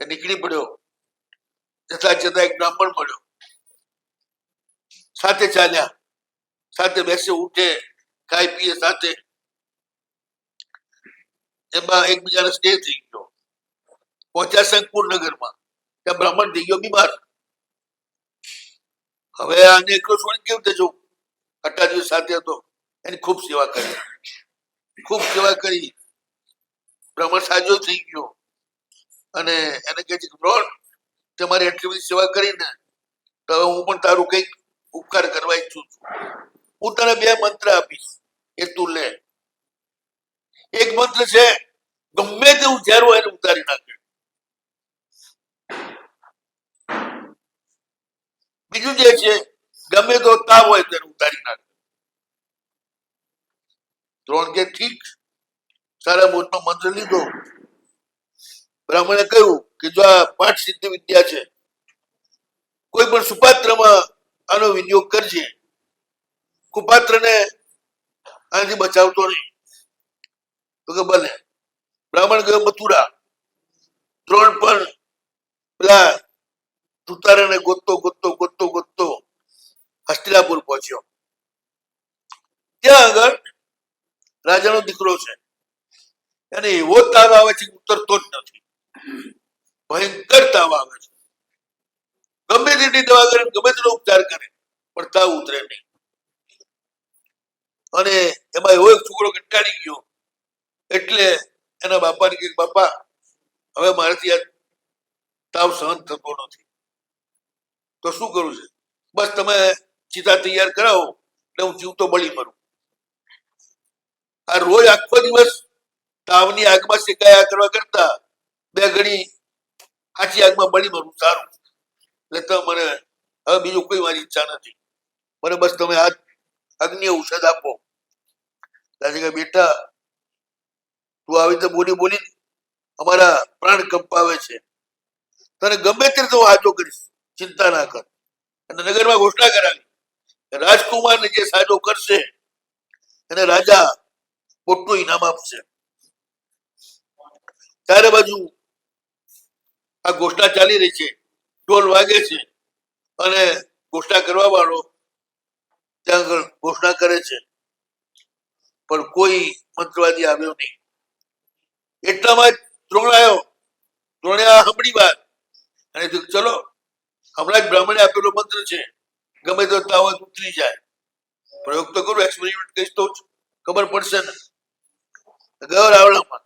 [SPEAKER 1] નીકળી પડ્યો. જતા જતા એક બ્રાહ્મણ મળ્યો, સાથે ચાલ્યા, સાથે બેસે ઉઠે, ખાઈ પીએ સાથે. એમાં એકબીજાને સ્નેહ થઈ ગયો. પહોંચ્યા શંકપુર નગરમાં, ત્યાં બ્રાહ્મણ થઈ ગયો બીમાર. હવે આને એકલો છોડી કેવી રીતે જવું? આટલા દિવસ સાથે હતો, એની ખૂબ સેવા કરી, ખૂબ સેવા કરી. બ્રાહ્મણ સાજો થઈ ગયો અને એને કહે છે કે બ્રોણ, તમારી એટલી બધી સેવા કરીને તો હવે હું પણ તારું કઈક ઉપકાર કરવા ઈચ્છું છું. હું તને 2 મંત્ર આપીશ, એ તું લે. એક મંત્ર છે, ગમે તેવું ઝેર હોય એને ઉતારી નાખે. બીજું જે છે, ગમે તો તાવ હોય તેને ઉતારી નાખે. દ્રોણ કે ઠીક, સારા મોટનો મંત્ર લીધો. બ્રાહ્મણે કહ્યું કે જો આ 5 સિદ્ધ વિદ્યા છે, કોઈ પણ સુપાત્રમાં આનો વિનિયોગ કરજે, કુપાત્રને આનાથી બચાવતો નહીં. તો કે ભલે. બ્રાહ્મણ ગયો મથુરા. દ્રોણ પણ પેલા તુતારાને ગોતતો ગોતતો ગોતતો ગોતતો હસ્તિનાપુર પહોંચ્યો. ત્યાં આગળ રાજાનો દીકરો છે, અને એવો તાવ આવે છે, ઉતરતો જ નથી. ભયંકર તાવ આવે છે. ગમે તેટલી દવા કરે, ગમે તેટલો ઉપચાર કરે, પણ તાવ ઉતરે નહીં. અને એમાં એવો એક છોકરો કંટાળી ગયો, એટલે એના બાપાને કહે, બાપા હવે મારાથી આ તાવ સહન થતો નથી, તો શું કરું છે? બસ તમે ચિતા તૈયાર કરાવો એટલે હું જીવતો બળી મરું. આ રોજ આખો દિવસ તાવની આગમાં શેકાયા કરવા કરતા 2 ઘડી આછી આગમાં બળી મરું સારું. એટલે તો મને હવે બીજું કોઈ મારી ઈચ્છા નથી, મને બસ તમે આ અગ્નિ ઔષધ આપો. દાદી કે બેટા, તું આવી તો બોલી બોલી અમારા પ્રાણ કંપાવે છે, તને ગમે તે તો સાજો કરીશ, ચિંતા ના કર. અને નગરમાં ઘોષણા કરાવી, રાજકુમારને જે સાજો કરશે એને રાજા મોટું ઇનામ આપશે. ચારે બાજુ આ ઘોષણા ચાલી રહી છે, ઢોલ વાગે છે, અને ઘોષણા કરવા વાળો ત્યાં આગળ ઘોષણા કરે છે, પણ કોઈ મંત્રવાદી આવ્યો નહીં. એટલામાં જ દ્રોણ આવ્યો. દ્રોણે આ સાંભળી વાત અને ચલો, હમણાં જ બ્રાહ્મણે આપેલો મંત્ર છે, ગમે તો તાવ ઉતરી જાય, પ્રયોગ તો કરું, એક્સપેરિમેન્ટ કહીશ તો ખબર પડશે ને. ગયો રાવણામાં,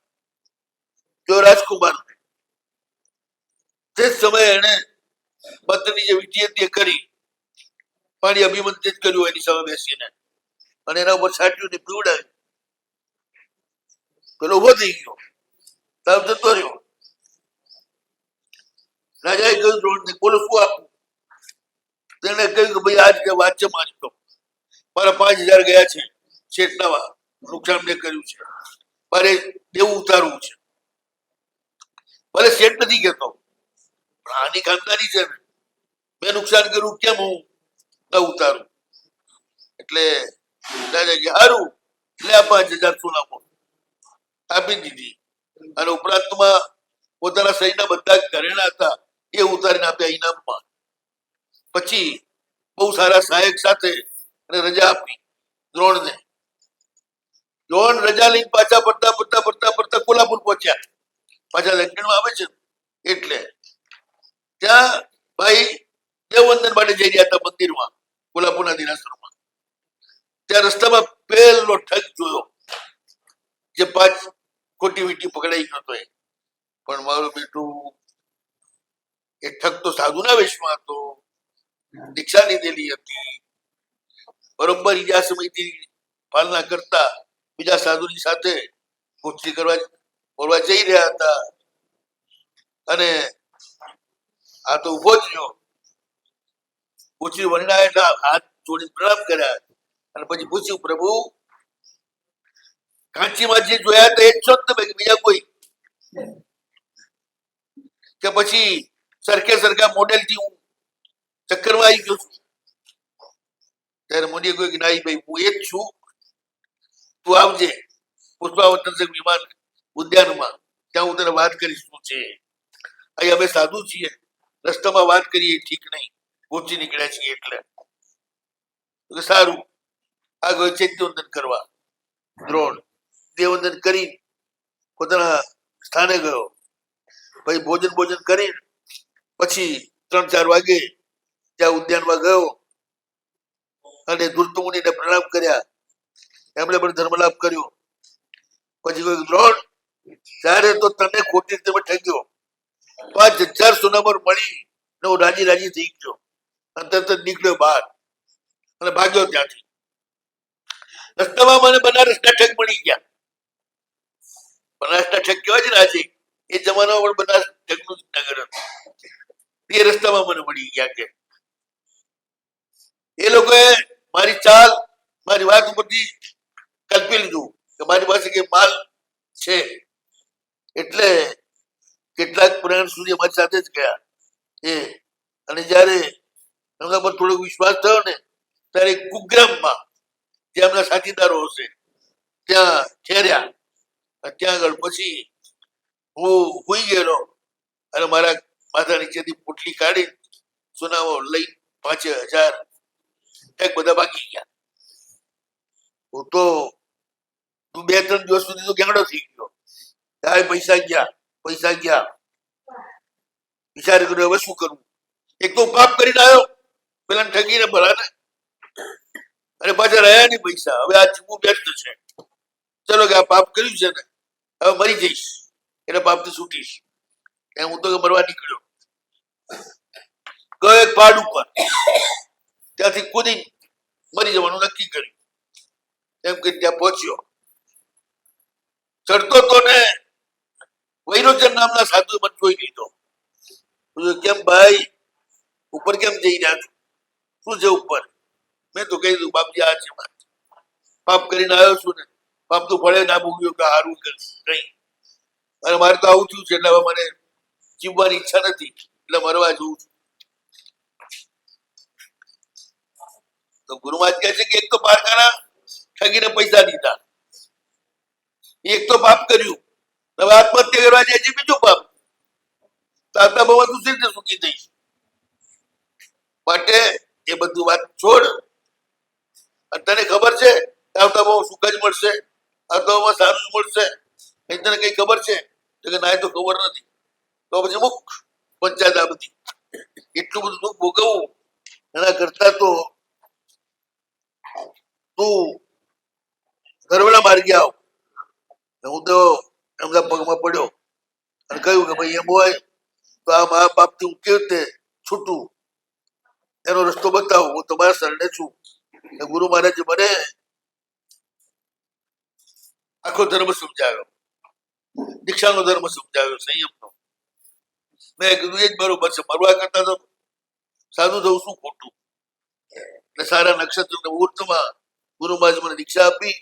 [SPEAKER 1] જો રાજકુમાર, તે જ સમયે એને મંત્રની જે વિધિ હતી એ કરી, પાણી અભિમંત્રિત કર્યું એની સામે બેસીને, અને એના ઉપર છાંટ્યું ને પીવડાવ્યું. પેલો ઉભો થઈ ગયો, તાવ જતો રહ્યો. રાજાએ કહ્યું દ્રોણને, બોલો શું આપું? તેને કહ્યું કે ભાઈ આ રીતે વાત છે મારી, તો મારા 5000 ગયા છે, શેઠના નુકસાન મેં કર્યું છે, મારે દેવું ઉતારવું છે. ભલે શેઠ નથી કહેતો, પણ આની ખાનદાની છે ને, મેં નુકસાન કર્યું, કેમ હું ન ઉતારું? એટલે દાદા કે સારું, એટલે આ 5000 સોનામાં આપી દીધી. અને ઉપરાંતમાં પોતાના સૈન્યના બધા ઘરેણા હતા એ ઉતારીને આપ્યા ઇનામમાં. પછી બહુ સારા સહાયક સાથે અને રજા આપી દ્રોણને. દ્રોણ રજા લઈને પાછા ફરતા ફરતા ફરતા ફરતા કોલ્હાપુર પહોંચ્યા. પાછા લંડનમાં આવે છે એટલે ત્યાં ભાઈ દેવવંદન માટે જઈ રહ્યા હતા મંદિરમાં, કોલ્હાપુરના દિનાશ્રમમાં. ત્યાં રસ્તામાં પેલો ઠગ જોયો, જે 5 ખોટી વીંટી પકડાઈ ગયો હતો. પણ મારું બેટું એ ઠગ તો સાધુના વેશમાં હતો, દીક્ષા લીધેલી હતી, બરોબર ઈજા સમયથી પાલના કરતા બીજા સાધુની સાથે ગોષ્ઠી કરવા જઈ રહ્યા હતા. અને આ તો ઉભો જ રહ્યો, પૂછ્યું વરણા એટલા હાથ જોડી પ્રણામ કર્યા, અને પછી પૂછ્યું, પ્રભુ કાંચીમાં જે જોયા હતા એ જ છો ને તમે, બીજા કોઈ? કે પછી સરખા મોડેલથી હું ચક્કરમાં આવી ગયો છું? ત્યારે મોદીએ કહ્યું કે ના ભાઈ, હું એ જ છું, તું આવજે પુષ્પાવર્તન વિમાન ઉદ્યાનમાં, ત્યાં હું તને વાત કરીશ શું છે. અહીં અમે સાધુ છીએ, રસ્તામાં વાત કરીએ ઠીક નહીં, ગોચી નીકળ્યા છીએ એટલે સારું. આગળ ચૈત્યવંદન કરવા દ્રોણ દેવવંદન કરી પોતાના સ્થાને ગયો. પછી ભોજન કરી પછી 3-4 વાગે ત્યાં ઉદ્યાનમાં ગયો અને ધૂર્તમુનિને પ્રણામ કર્યા. એમણે પણ ધર્મલાભ કર્યો. પછી કહ્યું, દ્રોણ, ત્યારે તો તને ખોટી રીતે ઠગ્યો, 5000 સોનામર મળી ને હું રાજી થઈ ગયો, અને તરત નીકળ્યો બહાર અને ભાગ્યો ત્યાંથી. રસ્તામાં મને બનારસના ઠગ મળી ગયા. બનારસના ઠગ કેવા છે ને આજે, એ જમાનામાં પણ બનારસ ઠગનું નગર હતું. એ રસ્તામાં મને મળી ગયા. કે એ લોકોએ મારી ચાલ, મારી વાત ઉપરથી કલ્પી લીધું કે મારી પાસે કઈ માલ છે, એટલે કેટલાક પ્રાણ સુધી અમારી સાથે જ ગયા એ. અને જયારે એમના પર થોડો વિશ્વાસ થયો ને ત્યારે કુગ્રામમાં જે એમના સાથીદારો હશે ત્યાં ઠેર્યા. ત્યાં આગળ પછી હું હુઈ ગયેલો અને મારા માથા નીચેથી પોટલી કાઢી સુનાવો લઈ 5,000 એક બધા બાકી ગયા. હું તો 2-3 દિવસ સુધી તો ગાંડો થઈ ગયો. ત્યારે પૈસા ગયા વિચાર કર્યો હવે શું કરવું. એક તો પાપ કરીને આવ્યો, પેલા ઠગીને ભરાને, અને પાછા રહ્યા નહીં પૈસા. હવે આ જીવવું વ્યસ્ત છે. ચલો કે આ પાપ કર્યું છે ને હવે મરી જઈશ, એટલે પાપથી છૂટીશ એમ હું તો મરવા નીકળ્યો. ગયો એક પહાડ ઉપર, ત્યાંથી કૂદી મરી જવાનું નક્કી કર્યું. એમ કે ત્યાં પહોંચ્યો, ચડતો તો ને વૈરોચન નામના સાધુ મને જોઈ લીધો. કેમ ભાઈ ઉપર કેમ જઈ રહ્યા છો, શું છે ઉપર? મેં તો કહી દીધું બાપજી આ છે પાપ કરીને આવ્યો છું ને, પાપ તો ફળે ના ભોગ્યો કે હારું કઈ, અને મારે તો આવું થયું છે એટલે હવે મને જીવવાની ઈચ્છા નથી, એટલે મરવા જવું છું. તો ગુરુ મહારાજ કહે છે કે એક તો પારકાના ઠગીને પૈસા દીધા, એક તો પાપ કર્યું, હવે આત્મહત્યા કરવા જાય છે બીજું પાપ. તાતા બહુ તું સિદ્ધ સુખી થઈશ. માટે એ બધું વાત છોડ. તને ખબર છે આવતા બહુ સુખ જ મળશે, આવતા સારું જ મળશે, તને કઈ ખબર છે? તો કે ના એ તો ખબર નથી. તો પછી મુક પંચાયત આ બધી. એટલું બધું દુઃખ ભોગવવું એના કરતા તો તું ધર્મના માર્ગે આવ. હું તો એમના પગમાં પડ્યો અને કહ્યું કે ભાઈ એમ હોય તો આ મહાપાપ થી હું કેવી રીતે છૂટું એનો રસ્તો બતાવો, હું તમારા શરણે છું. ગુરુ મહારાજે મને આખો ધર્મ સમજાવ્યો, દીક્ષાનો ધર્મ સમજાવ્યો, સંયમનો. મેં કીધું એ જ બરોબર છે, મરવા કરતા તો સાધુ થવું શું ખોટું. એટલે સારા નક્ષત્ર મુહૂર્તમાં ગુરુ મહારાજ મને દીક્ષા આપી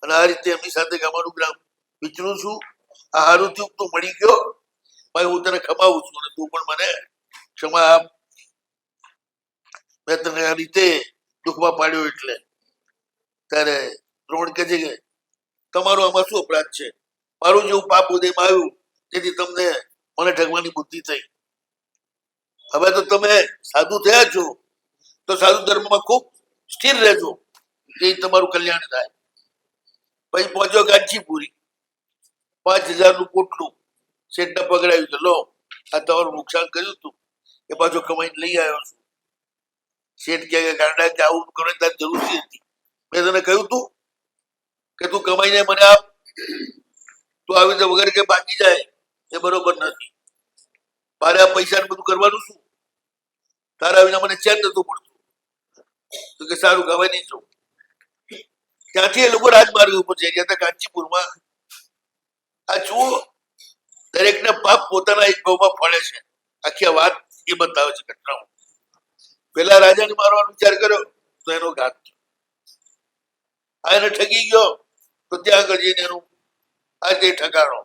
[SPEAKER 1] અને આ રીતે એમની સાથે ગામાનું ગ્રામ વિચરું છું. આ હારું થયું તું મળી ગયો ભાઈ, હું તને ખમાવું છું અને તું પણ મને ક્ષમા આપ. મેં તને આ રીતે દુઃખમાં પાડ્યો એટલે. ત્યારે દ્રોણ કહે છે કે તમારો આમાં શું અપરાધ છે? મારું જેવું પાપ ઉદયમાં આવ્યું તેથી તમને મને ઠગવાની બુદ્ધિ થઈ. હવે તો તમે સાધુ થયા છો તો સાધુ ધર્મમાં ખૂબ સ્થિર રહેજો, જે તમારું કલ્યાણ થાય. પછી પહોંચ્યો કાંચીપુરી, 5,000 નું પોટલું શેઠને પકડાયું કે લો આ તમારું નુકસાન કર્યું હતું એ પાછો કમાઈને લઈ આવ્યો છું. શેઠ કે ગાંડા કે આવું કરવાની તારી જરૂર હતી? મેં તને કહ્યું તું કે તું કમાઈને મને આપ, તું આવી રીતે વગર કે બાકી જાય એ બરોબર નથી. મારે આ પૈસા બધું કરવાનું શું? તારા વિના મને ચેન નતું પડતું. તો કે સારું કમાઈ નહીં છું. ત્યાંથી એ લોકો રાજમાર્ગ ઉપર જઈ ગયા હતા કાંચીપુરમાં. આ જુઓ દરેકને પાપ પોતાના એક ભાવમાં ફળે છે. આખી વાત એ બતાવે છે ઘટનાઓ. પેલા રાજાને મારવાનો વિચાર કર્યો તો એનો ઘાત થયો. આ એને ઠગી ગયો તો ત્યાં આગળ જઈને એનું આ તે ઠગાડો.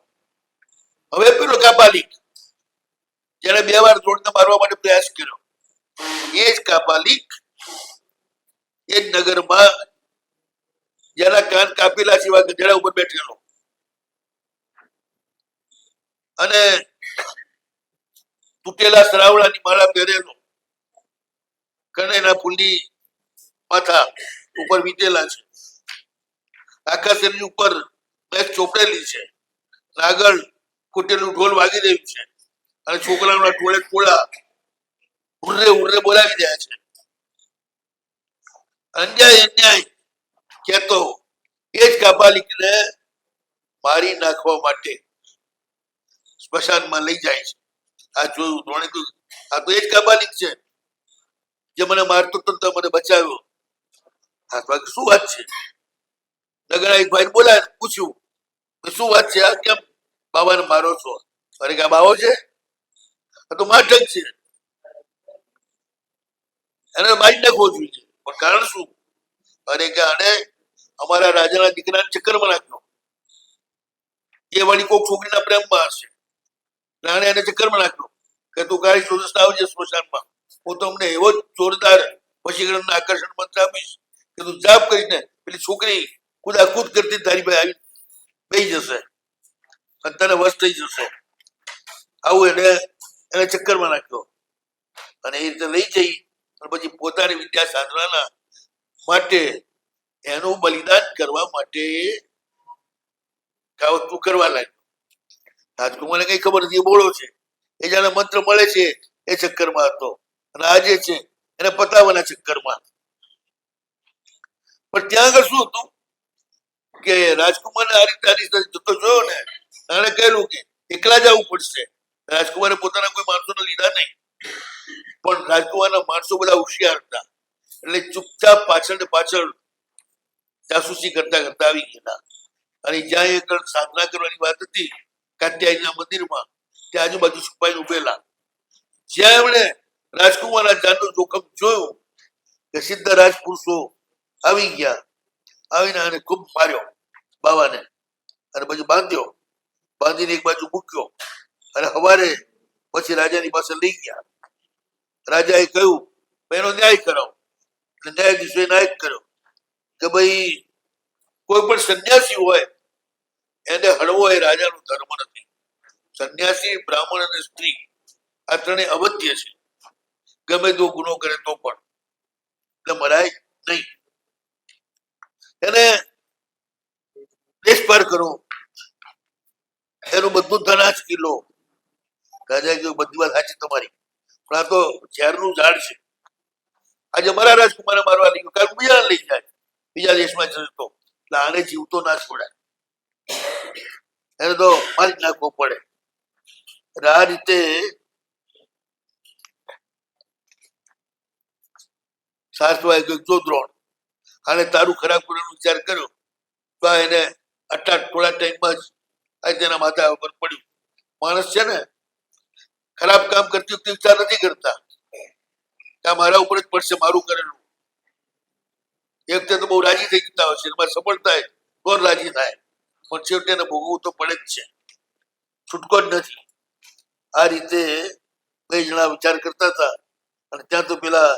[SPEAKER 1] હવે પેલો કાપાલિક જેને 2 વાર દ્રોણને મારવા માટે પ્રયાસ કર્યો, એ જ કાપાલિક એ જ નગરમાં જેના કાન કાપેલા સિવાય ગધેડા ઉપર બેઠેલો અને તૂટેલા સરાવડાની માળા પહેરેલો, કનેના ફૂલની માથા ઉપર વીટેલા છે, આખા શરીર ઉપર મેચ ચોપડેલી છે, આગળ કુટેલું ઢોલ વાગી રહ્યું છે અને છોકરાઓના ટોળે ટોળા હુર્રે હુર્રે બોલાવી રહ્યા છે. અન્યાય કેતો એ જ કાપાલિકને મારી નાખવા માટે સ્મશાનમાં લઈ જાય છે. આ જોયું દ્રોણે કહ્યું આ તો એ જ કાપાલિક છે જે મને મારતો તો મને બચાવ્યો. શું વાત છે? નગરના એક ભાઈ બોલાય પૂછ્યું શું વાત છે, આ કેમ બાબાને મારો છો? અરે કે બાવો છે આ તો માઠક છે, એને મારી નાખવો જોઈએ. પણ કારણ શું? અરે કે આને અમારા રાજાના દીકરાને ચક્કરમાં નાખ્યો. એ વળી કોઈ છોકરીના પ્રેમમાં હશે, રાણે એને ચક્કરમાં નાખ્યો કે તું ગાડી શોધસ આવજે સ્મશાનમાં, હું તમને એવો જ જોરદાર વશીકરણના આકર્ષણ મંત્ર આપીશ કે તું જાપ કરીને પેલી છોકરી કુદાકૂદ કરતી તારી પાસે આવી બેસી જશે અને તને વશ થઈ જશે. આવું એને ચક્કરમાં નાખ્યો અને એ રીતે લઈ જઈ અને પછી પોતાની વિદ્યા સાધનાના માટે એનું બલિદાન કરવા માટે કાવતરું કરવા લાગ્યો. રાજકુમારને કઈ ખબર નથી, એ બોળો છે, એ જાણે મંત્ર મળે છે એ ચક્કરમાં હતો અને આજે છે એને પતાવવાના ચક્કરમાં. પણ ત્યાં આગળ શું હતું કે રાજકુમારને આ રીતે જતો જોયો ને, એને કહેલું કે એકલા જવું પડશે. રાજકુમારે પોતાના કોઈ માણસોને લીધા નહીં, પણ રાજકુમારના માણસો બધા હોશિયાર હતા એટલે ચૂપચાપ પાછળ ને પાછળ જાસૂસી કરતા કરતા આવી ગયા. અને જ્યાં એક સાધના કરવાની વાત હતી કાત્યાયનના મંદિરમાં, ત્યાં આજુબાજુ છુપાઈને ઉભેલા. જ્યાં એમણે રાજકુમારના જાનનું જોખમ જોયું કે સિદ્ધ રાજપુરુષો આવી ગયા, આવીને આને ખૂબ માર્યો બાવાને અને પછી બાંધીને એક બાજુ મૂક્યો અને સવારે પછી રાજાની પાસે લઈ ગયા. રાજાએ કહ્યું એનો ન્યાય કરાવો. એટલે ન્યાયાધીશોએ ન્યાય કર્યો કે ભાઈ કોઈ પણ સંન્યાસી હોય એને હળવો એ રાજાનો ધર્મ નથી. સંન્યાસી, બ્રાહ્મણ અને સ્ત્રી આ ત્રણેય અવધ્ય છે, ગમે તો ગુનો કરે તો પણ એટલે મરાય નહીં. એને દેશ પાર કરો, એનું બધું ધનાજ કિલ્લો. રાજા કહ્યું બધી વાત સાચી તમારી, પણ આ તો ઝેરનું ઝાડ છે. આજે મારા રાજકુમારે મારવા લઈ ગયો, કાલ બીજા લઈ જાય, બીજા દેશમાં જતો, એટલે આને જીવતો ના છોડાય, એને તો મારી જ નાખવો પડે. એટલે આ રીતે સાસવાએ કહ્યું જો દ્રોણ, આને તારું ખરાબ કરવાનો વિચાર કર્યો તો એને આટલા થોડા ટાઈમમાં જ આ તેના માથા ઉપર પડ્યું. માણસ છે ને ખરાબ કામ કરતી વખતે વિચાર નથી કરતા કે આ મારા ઉપર જ પડશે મારું કરેલું. એ વખતે તો બહુ રાજી થઈ જતા હોય છે, એમાં સફળ થાય તો રાજી થાય, પણ છેવટે એને ભોગવવું તો પડે જ છે, છૂટકો જ નથી. આ રીતે બે જણા વિચાર કરતા હતા અને ત્યાં તો પેલા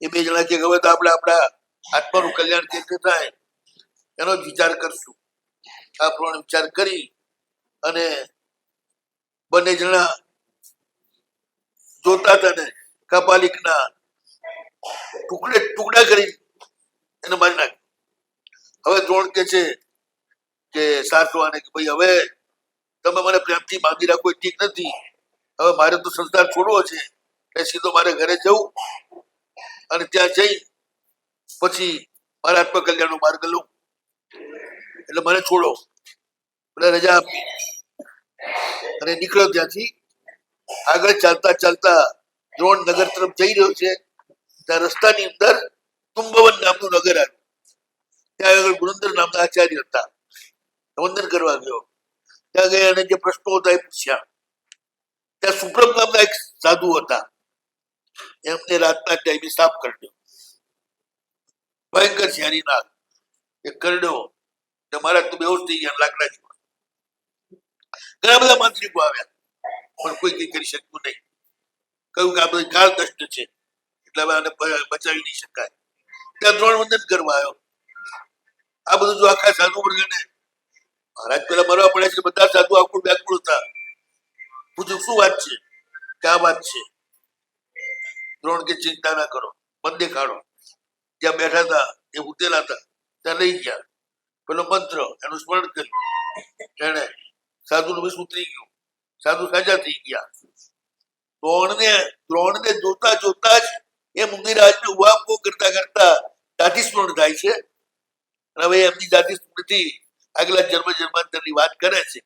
[SPEAKER 1] એ બે જણા કે હવે તો આપણે આપણા આત્માનું કલ્યાણ કેવી રીતે થાય એનો જ વિચાર કરશું. આ પ્રમાણે વિચાર કરી અને બંને જણા જોતા હતા ને કપાલિકના ટુકડા કરી એને મારી નાખ્યો. હવે દ્રોણ કે છે કે સાસવાને કે ભાઈ હવે તમે મને પ્રેમથી બાંધી રાખો એ ઠીક નથી, હવે મારે તો સંસાર છોડવો છે એટલે સીધો મારે ઘરે જવું અને ત્યાં જઈ પછી મારા આત્મકલ્યાણનો માર્ગ લઉં, એટલે મને છોડો. એટલે રજા આપી અને નીકળ્યો. ત્યાંથી આગળ ચાલતા ચાલતા દ્રોણ નગર તરફ જઈ રહ્યો છે. ત્યાં રસ્તાની અંદર તુંબવન નામનું નગર આવ્યું. ત્યાં આગળ ગુરુંદર નામના આચાર્ય હતા, વંદન કરવા ગયો. ત્યાં ગયા અને જે પ્રશ્નો હતા એ પૂછ્યા. ત્યાં સુપ્રમ નામના એક સાધુ હતા, એમને રાતના ટાઈમે સાફ કરડ્યો, ભયંકર ઝેરી નાગ એ કરડ્યો. મારા તો બેહોશ થઈ ગયા લાકડા જેવા. ઘણા બધા મંત્રીકો આવ્યા પણ કોઈ કઈ કરી શકતું નહીં. કહ્યું કે આ બધી કાળ દષ્ટ છે એટલે હવે આને બચાવી નહીં શકાય. ત્યાં દ્રોણ વંદન કરવા આવ્યો. આ બધું જો આખા સાધુ વર્ગને મહારાજ પેલા મરવા પડ્યા છે, બધા સાધુ આકુળ વ્યાકુળ હતા. પૂછ્યું શું વાત છે? ક્યાં વાત છે? દ્રોણ કે ચિંતા ના કરો, મન દેખાડો. જ્યાં બેઠા હતા એ ઉતેલા હતા ત્યાં લઈ ગયા. પેલો મંત્ર એનું સ્મરણ કર્યું, એને સાધુનું વિષ ઉતરી ગયું, સાધુ સાજા થઈ ગયા. દ્રોણને જોતા જોતા જ એ મુંગીરાજને ઉહાપો કરતા કરતા જાતિ સ્મરણ થાય છે. હવે એમની જાતિ સ્મૃતિ આગલા જન્માંતરની વાત કરે છે.